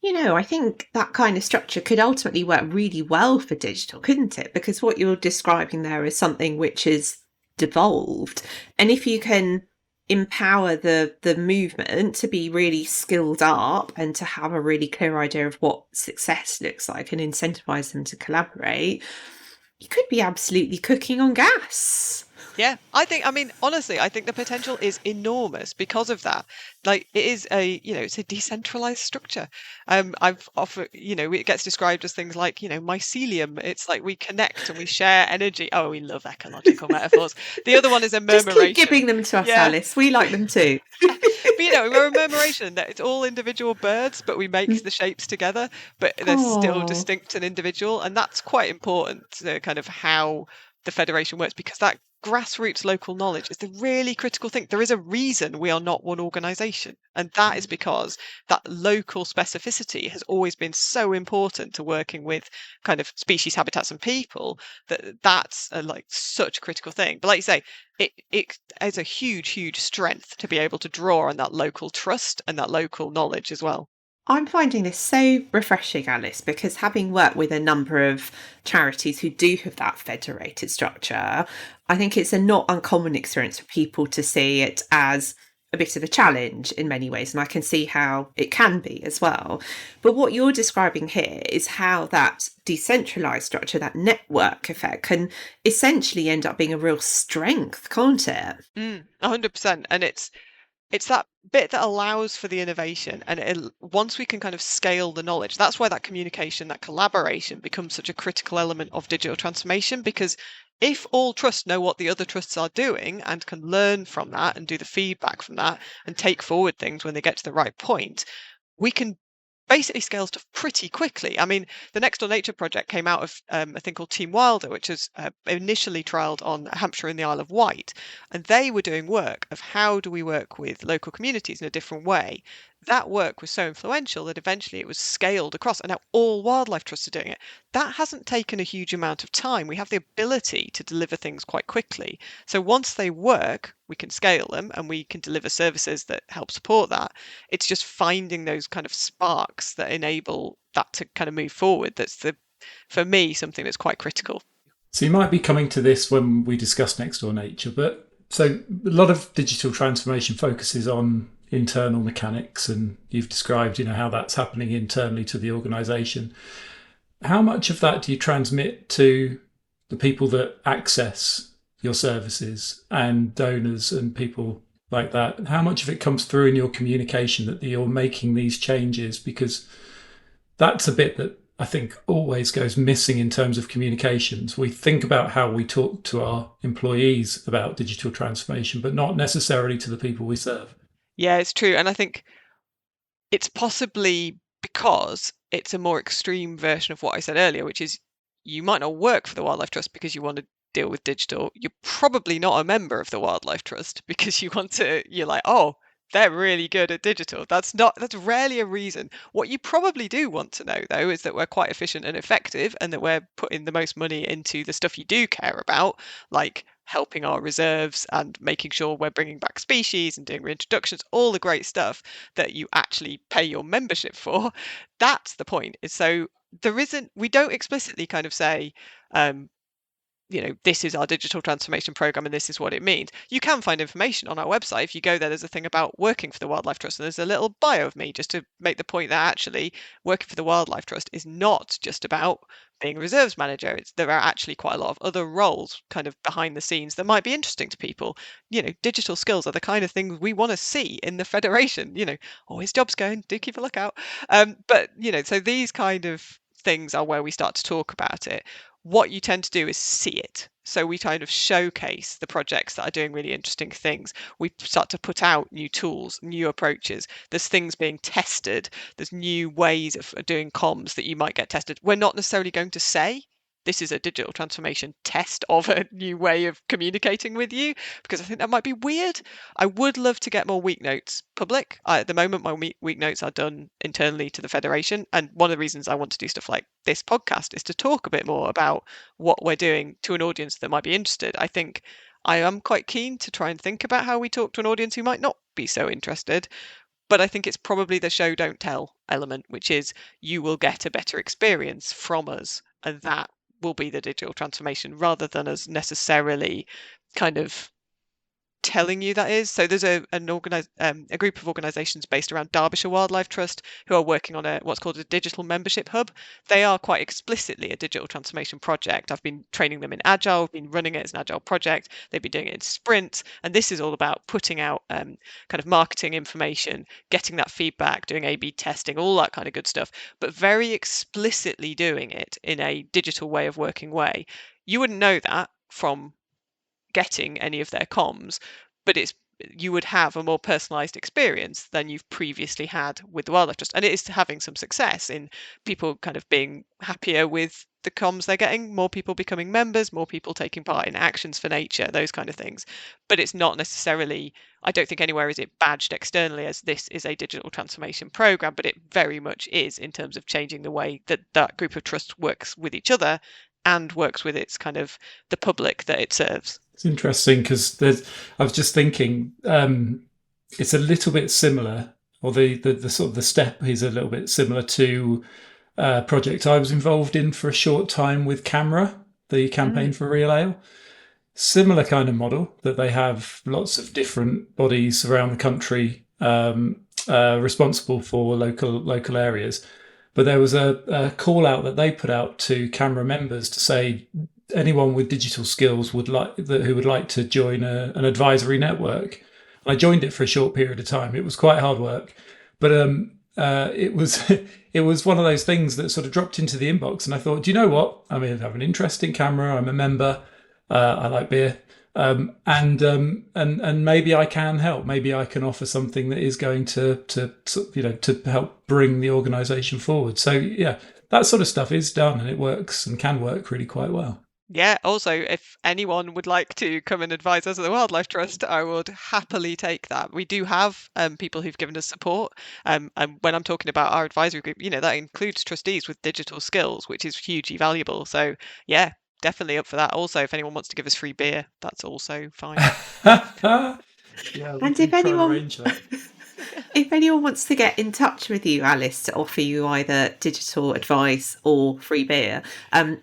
I think that kind of structure could ultimately work really well for digital, couldn't it? Because what you're describing there is something which is devolved. And if you can empower the movement to be really skilled up and to have a really clear idea of what success looks like and incentivize them to collaborate, you could be absolutely cooking on gas. Yeah, honestly, I think the potential is enormous because of that. Like, it is it's a decentralized structure. I've often, it gets described as things like, mycelium. It's like we connect and we share energy. Oh, we love ecological metaphors. The other one is a murmuration. Just keep giving them to us, yeah. Alice. We like them too. But we're a murmuration, that it's all individual birds, but we make the shapes together, but they're still distinct and individual. And that's quite important to kind of how the federation works, because that grassroots local knowledge is the really critical thing. There is a reason we are not one organisation, and that is because that local specificity has always been so important to working with kind of species, habitats and people, that's such a critical thing. But like you say, it is a huge strength to be able to draw on that local trust and that local knowledge as well. I'm finding this so refreshing, Alice, because having worked with a number of charities who do have that federated structure, I think it's a not uncommon experience for people to see it as a bit of a challenge in many ways. And I can see how it can be as well. But what you're describing here is how that decentralized structure, that network effect, can essentially end up being a real strength, can't it? 100%. And it's that bit that allows for the innovation, and once we can kind of scale the knowledge, that's why that communication, that collaboration becomes such a critical element of digital transformation. Because if all trusts know what the other trusts are doing and can learn from that and do the feedback from that and take forward things when they get to the right point, we can basically scale stuff pretty quickly. I mean, the Nextdoor Nature project came out of a thing called Team Wilder, which was initially trialled on Hampshire and the Isle of Wight. And they were doing work of how do we work with local communities in a different way. That work was so influential that eventually it was scaled across, and now all wildlife trusts are doing it. That hasn't taken a huge amount of time. We have the ability to deliver things quite quickly. So once they work, we can scale them and we can deliver services that help support that. It's just finding those kind of sparks that enable that to kind of move forward. That's for me, something that's quite critical. So you might be coming to this when we discuss Nextdoor Nature, but so a lot of digital transformation focuses on internal mechanics, and you've described, how that's happening internally to the organisation. How much of that do you transmit to the people that access your services and donors and people like that? How much of it comes through in your communication that you're making these changes? Because that's a bit that I think always goes missing in terms of communications. We think about how we talk to our employees about digital transformation, but not necessarily to the people we serve. Yeah, it's true. And I think it's possibly because it's a more extreme version of what I said earlier, which is you might not work for the Wildlife Trust because you want to deal with digital. You're probably not a member of the Wildlife Trust because you're like, oh, they're really good at digital. That's rarely a reason. What you probably do want to know, though, is that we're quite efficient and effective and that we're putting the most money into the stuff you do care about, like helping our reserves and making sure we're bringing back species and doing reintroductions, all the great stuff that you actually pay your membership for. That's the point. So we don't explicitly kind of say, this is our digital transformation program and this is what it means. You can find information on our website. If you go there, there's a thing about working for the Wildlife Trust, and there's a little bio of me just to make the point that actually working for the Wildlife Trust is not just about being a reserves manager. There are actually quite a lot of other roles kind of behind the scenes that might be interesting to people. Digital skills are the kind of things we want to see in the Federation. Always jobs going, do keep a lookout. But so these kind of things are where we start to talk about it. What you tend to do is see it. So we kind of showcase the projects that are doing really interesting things. We start to put out new tools, new approaches. There's things being tested. There's new ways of doing comms that you might get tested. We're not necessarily going to say this is a digital transformation test of a new way of communicating with you, because I think that might be weird. I would love to get more week notes public. At the moment, my week notes are done internally to the Federation. And one of the reasons I want to do stuff like this podcast is to talk a bit more about what we're doing to an audience that might be interested. I think I am quite keen to try and think about how we talk to an audience who might not be so interested. But I think it's probably the show don't tell element, which is you will get a better experience from us, and that will be the digital transformation, rather than us necessarily kind of telling you that is. So there's a group of organisations based around Derbyshire Wildlife Trust who are working on what's called a digital membership hub. They are quite explicitly a digital transformation project. I've been training them in Agile, I've been running it as an Agile project. They've been doing it in sprints, and this is all about putting out kind of marketing information, getting that feedback, doing A/B testing, all that kind of good stuff, but very explicitly doing it in a digital way of working way. You wouldn't know that from getting any of their comms, but you would have a more personalized experience than you've previously had with the Wildlife Trust. And it is having some success in people kind of being happier with the comms they're getting, more people becoming members, more people taking part in actions for nature, those kind of things. But it's not necessarily, I don't think anywhere is it badged externally as this is a digital transformation program, but it very much is in terms of changing the way that that group of trusts works with each other and works with its kind of the public that it serves. It's interesting because I was just thinking it's a little bit similar, or the sort of the step is a little bit similar to a project I was involved in for a short time with Camera, the campaign for Real Ale. Similar kind of model, that they have lots of different bodies around the country responsible for local areas. But there was a call out that they put out to Camera members to say anyone with digital skills who would like to join an advisory network. And I joined it for a short period of time. It was quite hard work, but it was one of those things that sort of dropped into the inbox. And I thought, do you know what? I mean, I have an interest in Camera. I'm a member. I like beer. And maybe I can help. Maybe I can offer something that is going to help bring the organisation forward. So yeah, that sort of stuff is done, and it works and can work really quite well. Yeah, also, if anyone would like to come and advise us at the Wildlife Trust, I would happily take that. We do have people who've given us support. And when I'm talking about our advisory group, that includes trustees with digital skills, which is hugely valuable. So yeah, definitely up for that. Also, if anyone wants to give us free beer, that's also fine. Yeah, and if anyone wants to get in touch with you, Alice, to offer you either digital advice or free beer,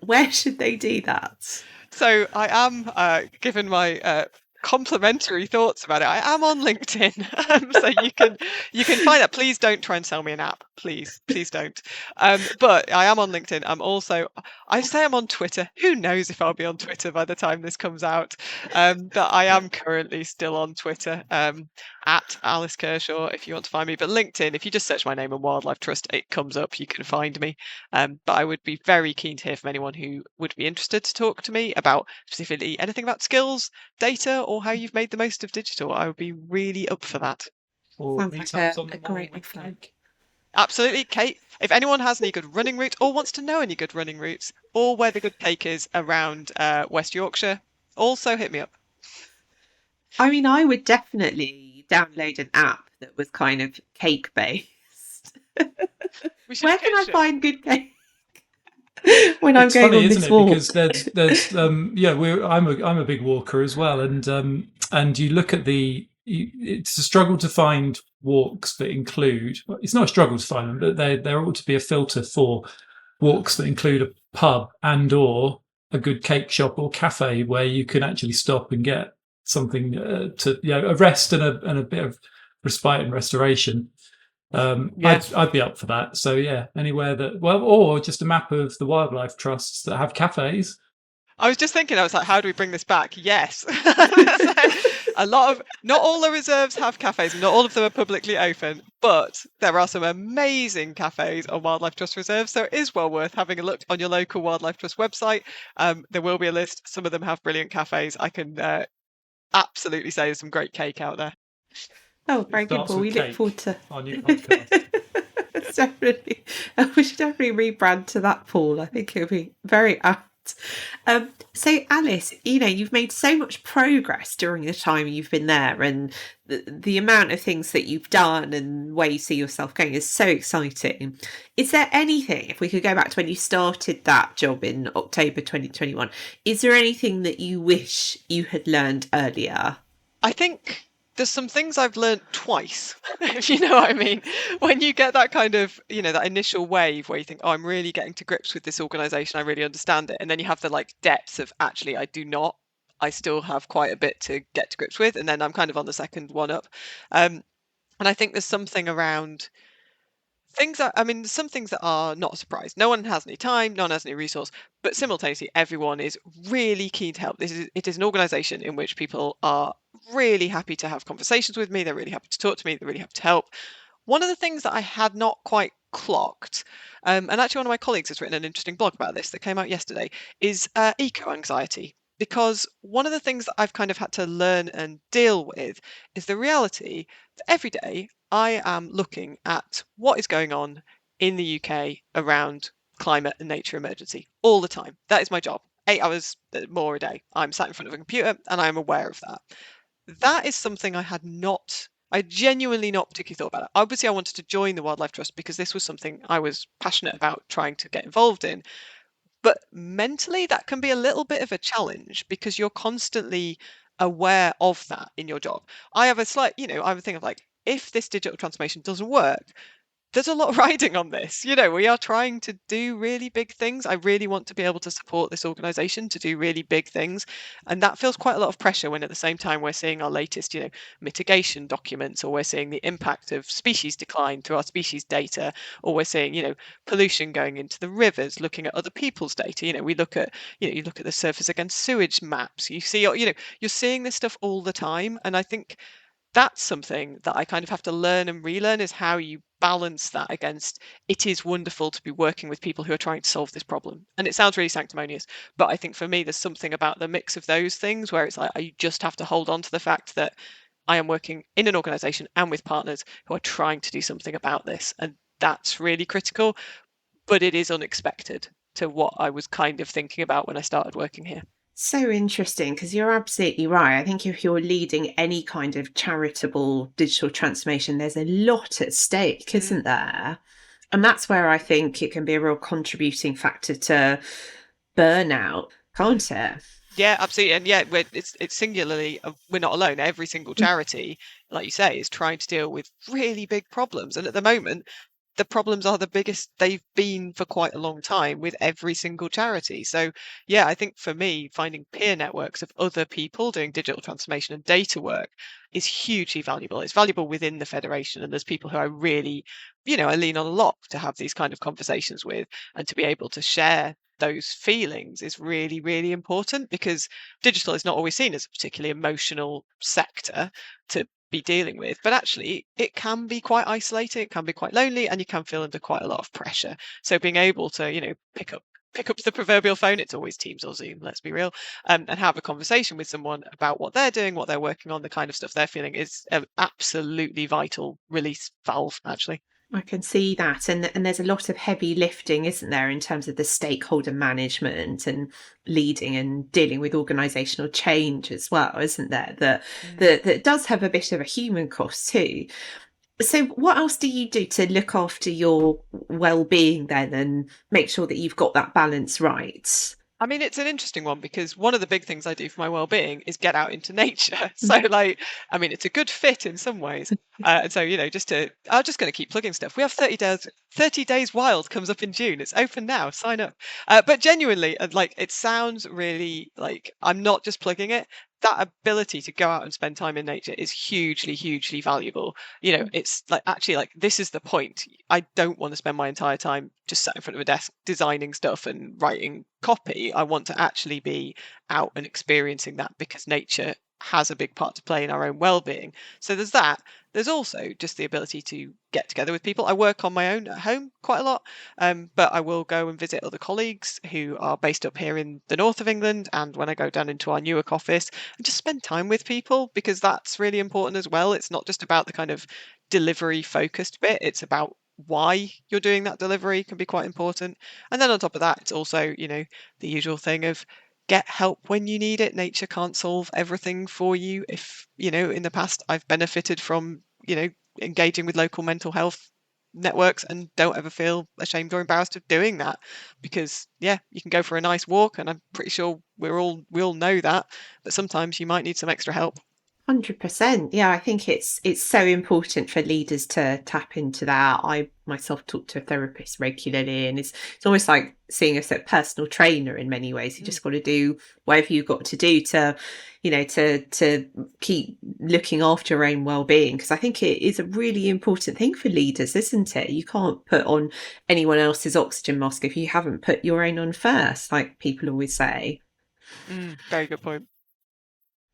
where should they do that? So I am, given my complimentary thoughts about it, I am on LinkedIn, so you can find that. Please don't try and sell me an app, please don't. But I am on LinkedIn. I say I'm on Twitter. Who knows if I'll be on Twitter by the time this comes out? But I am currently still on Twitter, at Alice Kershaw, if you want to find me. But LinkedIn, if you just search my name and Wildlife Trust, it comes up. You can find me. But I would be very keen to hear from anyone who would be interested to talk to me about specifically anything about skills, data, or how you've made the most of digital. I would be really up for that. Sounds like a great offer. Absolutely, Kate. If anyone has any good running routes or wants to know any good running routes or where the good cake is around West Yorkshire, also hit me up. I mean, I would definitely download an app that was kind of cake based. We should Where can I pitch it. find good cake when I'm It's going funny, on isn't this it? walk? Because there's I'm a big walker as well, and you look at it's a struggle to find walks that include. It's not a struggle to find them, but there ought to be a filter for walks that include a pub and or a good cake shop or cafe where you can actually stop and get something to a rest and a bit of respite and restoration. I'd be up for that. So yeah, anywhere or just a map of the wildlife trusts that have cafes. I was just thinking, I was like, how do we bring this back? Yes. Not all the reserves have cafes, not all of them are publicly open, but there are some amazing cafes on Wildlife Trust reserves. So it is well worth having a look on your local Wildlife Trust website. There will be a list. Some of them have brilliant cafes. I can absolutely say there's some great cake out there. Oh, very good. Well, we look forward to our new podcast. Definitely. We should definitely rebrand to that, Paul. I think it'll be very apt. So Alice, you've made so much progress during the time you've been there, and the amount of things that you've done and where you see yourself going is so exciting. Is there anything, if we could go back to when you started that job in October 2021, is there anything that you wish you had learned earlier? I think there's some things I've learned twice, if you know what I mean. When you get that kind of, that initial wave where you think, oh, I'm really getting to grips with this organisation, I really understand it. And then you have the depths of actually, I do not. I still have quite a bit to get to grips with. And then I'm kind of on the second one up. And I think there's something around some things that are not a surprise. No one has any time, no one has any resource, but simultaneously, everyone is really keen to help. It is an organisation in which people are really happy to have conversations with me. They're really happy to talk to me. They're really happy to help. One of the things that I had not quite clocked, and actually one of my colleagues has written an interesting blog about this that came out yesterday, is eco-anxiety. Because one of the things that I've kind of had to learn and deal with is the reality that every day I am looking at what is going on in the UK around climate and nature emergency all the time. That is my job. 8 hours more a day. I'm sat in front of a computer and I am aware of that. That is something I genuinely not particularly thought about it. Obviously, I wanted to join the Wildlife Trust because this was something I was passionate about trying to get involved in. But mentally, that can be a little bit of a challenge because you're constantly aware of that in your job. I have a I have a thing of if this digital transformation doesn't work, there's a lot riding on this. We are trying to do really big things. I really want to be able to support this organization to do really big things. And that feels quite a lot of pressure when at the same time we're seeing our latest, mitigation documents, or we're seeing the impact of species decline through our species data, or we're seeing, pollution going into the rivers, looking at other people's data. We look at, you look at the surface against sewage maps. You see, you're seeing this stuff all the time. And I think that's something that I kind of have to learn and relearn, is how you balance that against it is wonderful to be working with people who are trying to solve this problem. And it sounds really sanctimonious, but I think for me, there's something about the mix of those things where it's you just have to hold on to the fact that I am working in an organization and with partners who are trying to do something about this. And that's really critical, but it is unexpected to what I was kind of thinking about when I started working here. So interesting, because you're absolutely right. I think if you're leading any kind of charitable digital transformation, there's a lot at stake, isn't there? And that's where I think it can be a real contributing factor to burnout, can't it? Yeah, absolutely. And yeah, it's singularly, we're not alone. Every single charity, like you say, is trying to deal with really big problems. And at the moment, the problems are the biggest they've been for quite a long time with every single charity. So yeah, I think for me, finding peer networks of other people doing digital transformation and data work is hugely valuable. It's valuable within the Federation, and there's people who I really, I lean on a lot to have these kind of conversations with, and to be able to share those feelings is really, really important, because digital is not always seen as a particularly emotional sector to be dealing with, but actually it can be quite isolating, it can be quite lonely, and you can feel under quite a lot of pressure. So being able to pick up the proverbial phone, it's always Teams or Zoom, let's be real, and have a conversation with someone about what they're doing, what they're working on, the kind of stuff they're feeling, is an absolutely vital release valve, actually. I can see that, and there's a lot of heavy lifting, isn't there, in terms of the stakeholder management and leading and dealing with organisational change as well, isn't there? That does have a bit of a human cost too. So, what else do you do to look after your well-being then, and make sure that you've got that balance right? I mean, it's an interesting one because one of the big things I do for my well-being is get out into nature. So, like, I mean, it's a good fit in some ways. And so, I'm just going to keep plugging stuff. We have 30 days. 30 Days Wild comes up in June. It's open now. Sign up. But genuinely, like, it sounds really like I'm not just plugging it. That ability to go out and spend time in nature is hugely, hugely valuable. It's like actually like this is the point. I don't want to spend my entire time just sat in front of a desk designing stuff and writing copy. I want to actually be out and experiencing that because nature has a big part to play in our own well-being. So there's that. There's also just the ability to get together with people. I work on my own at home quite a lot, but I will go and visit other colleagues who are based up here in the north of England, and when I go down into our Newark office, and just spend time with people because that's really important as well. It's not just about the kind of delivery focused bit, it's about why you're doing that delivery can be quite important. And then on top of that, it's also, the usual thing of get help when you need it. Nature can't solve everything for you. If, in the past I've benefited from, engaging with local mental health networks, and don't ever feel ashamed or embarrassed of doing that because you can go for a nice walk, and I'm pretty sure we all know that, but sometimes you might need some extra help. 100%. Yeah, I think it's so important for leaders to tap into that. I myself talk to a therapist regularly, and it's almost like seeing a sort of personal trainer in many ways. You just got to do whatever you've got to do to, to keep looking after your own well-being, because I think it is a really important thing for leaders, isn't it? You can't put on anyone else's oxygen mask if you haven't put your own on first, like people always say. Very good point.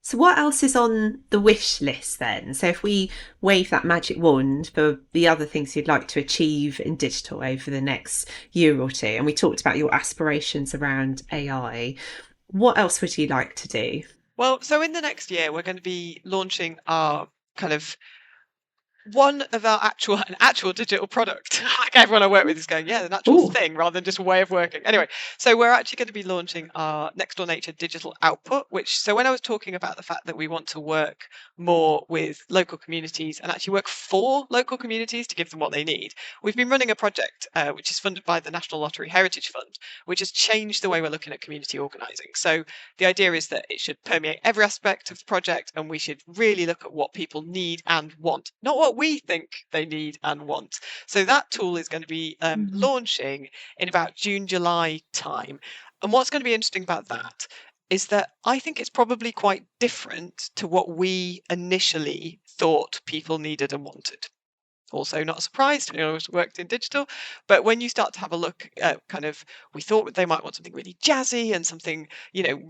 So what else is on the wish list then? So if we wave that magic wand for the other things you'd like to achieve in digital over the next year or two, and we talked about your aspirations around AI, what else would you like to do? Well, so in the next year, we're going to be launching our kind of one of our actual digital product. Like everyone I work with is going, yeah, an actual thing rather than just a way of working. Anyway, so we're actually going to be launching our Nextdoor Nature digital output, so when I was talking about the fact that we want to work more with local communities and actually work for local communities to give them what they need, we've been running a project which is funded by the National Lottery Heritage Fund, which has changed the way we're looking at community organising. So the idea is that it should permeate every aspect of the project, and we should really look at what people need and want, not what we think they need and want. So that tool is going to be launching in about June, July time. And what's going to be interesting about that is that I think it's probably quite different to what we initially thought people needed and wanted. Also not surprised, I always worked in digital, but when you start to have a look at we thought they might want something really jazzy and something,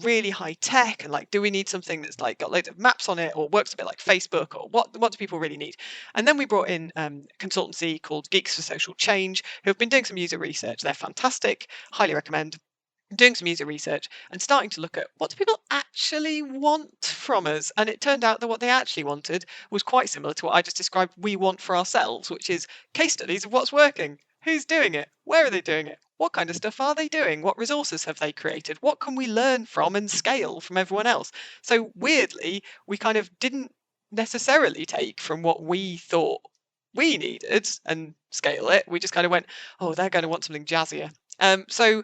really high tech, and like, do we need something that's like got loads of maps on it or works a bit like Facebook, or what do people really need? And then we brought in a consultancy called Geeks for Social Change, who have been doing some user research. They're fantastic, highly recommend. Doing some user research and starting to look at what do people actually want from us. And it turned out that what they actually wanted was quite similar to what I just described we want for ourselves, which is case studies of what's working, who's doing it, where are they doing it, what kind of stuff are they doing, what resources have they created, what can we learn from and scale from everyone else. So weirdly, we kind of didn't necessarily take from what we thought we needed and scale it. We just kind of went, oh, they're going to want something jazzier. So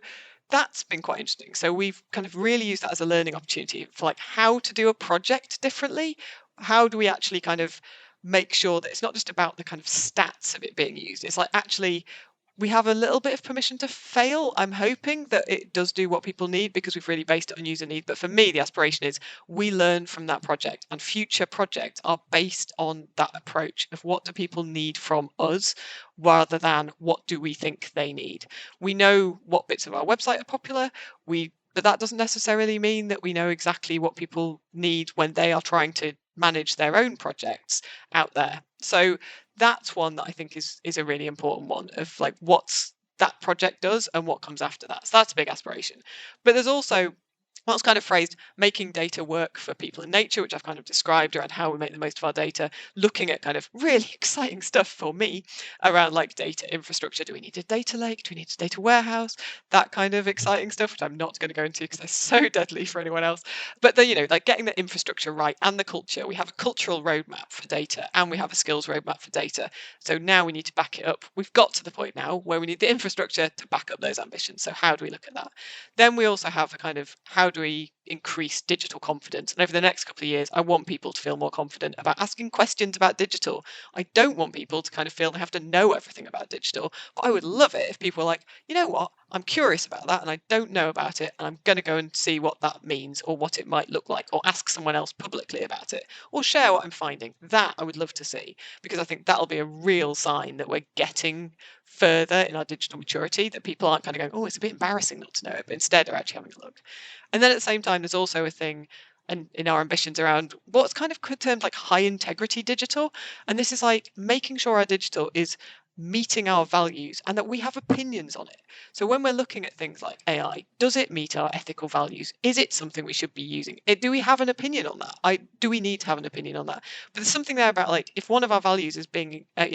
that's been quite interesting. So we've kind of really used that as a learning opportunity for like how to do a project differently. How do we actually kind of make sure that it's not just about the kind of stats of it being used? It's like actually we have a little bit of permission to fail. I'm hoping that it does do what people need because we've really based it on user need. But for me, the aspiration is we learn from that project, and future projects are based on that approach of what do people need from us rather than what do we think they need. We know what bits of our website are popular, but that doesn't necessarily mean that we know exactly what people need when they are trying to manage their own projects out there. So that's one that I think is a really important one of like what's that project does and what comes after that. So that's a big aspiration. But there's also What's kind of phrased making data work for people in nature, which I've kind of described around how we make the most of our data, looking at kind of really exciting stuff for me around like data infrastructure. Do we need a data lake? Do we need a data warehouse? That kind of exciting stuff, which I'm not going to go into because they're so deadly for anyone else. But like getting the infrastructure right and the culture. We have a cultural roadmap for data and we have a skills roadmap for data. So now we need to back it up. We've got to the point now where we need the infrastructure to back up those ambitions. So how do we look at that? Then we also have a kind of how do we increase digital confidence? And over the next couple of years, I want people to feel more confident about asking questions about digital. I don't want people to kind of feel they have to know everything about digital, but I would love it if people were like, you know what, I'm curious about that and I don't know about it, and I'm going to go and see what that means or what it might look like, or ask someone else publicly about it, or share what I'm finding. That I would love to see, because I think that'll be a real sign that we're getting further in our digital maturity, that people aren't kind of going, oh, it's a bit embarrassing not to know it, but instead are actually having a look. And then at the same time, there's also a thing and in our ambitions around what's kind of termed like high integrity digital. And this is like making sure our digital is meeting our values and that we have opinions on it. So when we're looking at things like AI, does it meet our ethical values? Is it something we should be using? Do we have an opinion on that? Do we need to have an opinion on that? But there's something there about like, if one of our values is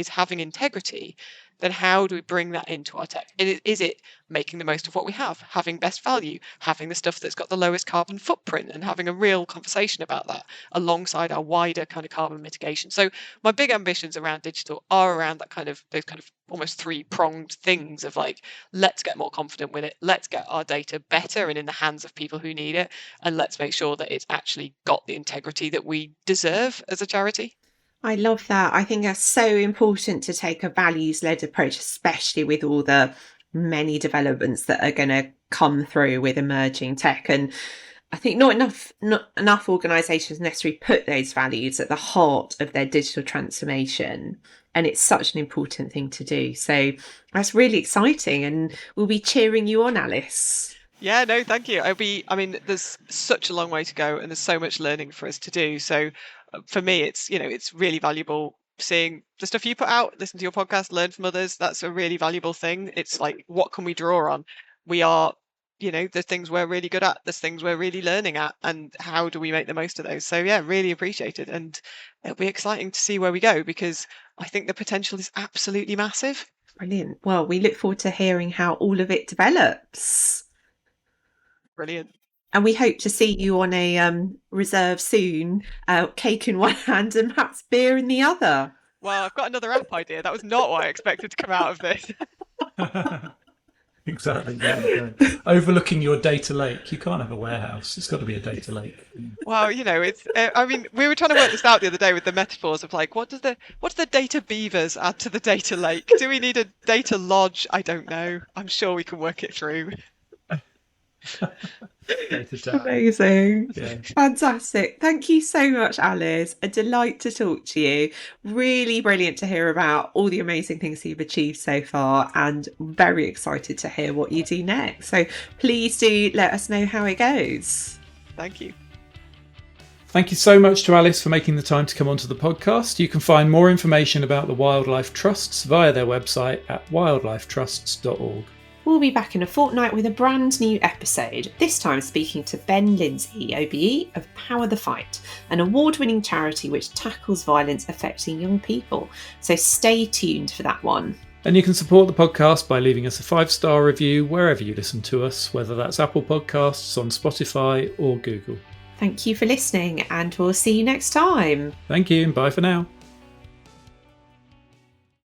having integrity, then how do we bring that into our tech? Is it making the most of what we have, having best value, having the stuff that's got the lowest carbon footprint, and having a real conversation about that alongside our wider kind of carbon mitigation? So my big ambitions around digital are around that kind of those kind of almost three-pronged things of like, let's get more confident with it, let's get our data better and in the hands of people who need it, and let's make sure that it's actually got the integrity that we deserve as a charity. I love that. I think that's so important to take a values-led approach, especially with all the many developments that are going to come through with emerging tech. And I think not enough organisations necessarily put those values at the heart of their digital transformation. And it's such an important thing to do. So that's really exciting. And we'll be cheering you on, Alice. Yeah, no, thank you. There's such a long way to go and there's so much learning for us to do. So for me, it's really valuable seeing the stuff you put out, listen to your podcast, learn from others. That's a really valuable thing. It's like, what can we draw on? We are, the things we're really good at, there's things we're really learning at, and how do we make the most of those? So yeah, really appreciate it. And it'll be exciting to see where we go, because I think the potential is absolutely massive. Brilliant. Well, we look forward to hearing how all of it develops. Brilliant. And we hope to see you on a reserve soon, cake in one hand and perhaps beer in the other. Well, I've got another app idea. That was not what I expected to come out of this. Exactly. Yeah. Overlooking your data lake. You can't have a warehouse. It's got to be a data lake. Well, it's. We were trying to work this out the other day with the metaphors of like, what does the data beavers add to the data lake? Do we need a data lodge? I don't know. I'm sure we can work it through. Amazing. Yeah. Fantastic. Thank you so much, Alice. A delight to talk to you. Really brilliant to hear about all the amazing things you've achieved so far, and very excited to hear what you do next. So please do let us know how it goes. Thank you. Thank you so much to Alice for making the time to come onto the podcast. You can find more information about the Wildlife Trusts via their website at wildlifetrusts.org. We'll be back in a fortnight with a brand new episode, this time speaking to Ben Lindsay, OBE of Power the Fight, an award-winning charity which tackles violence affecting young people. So stay tuned for that one. And you can support the podcast by leaving us a 5-star review wherever you listen to us, whether that's Apple Podcasts, on Spotify or Google. Thank you for listening, and we'll see you next time. Thank you, and bye for now.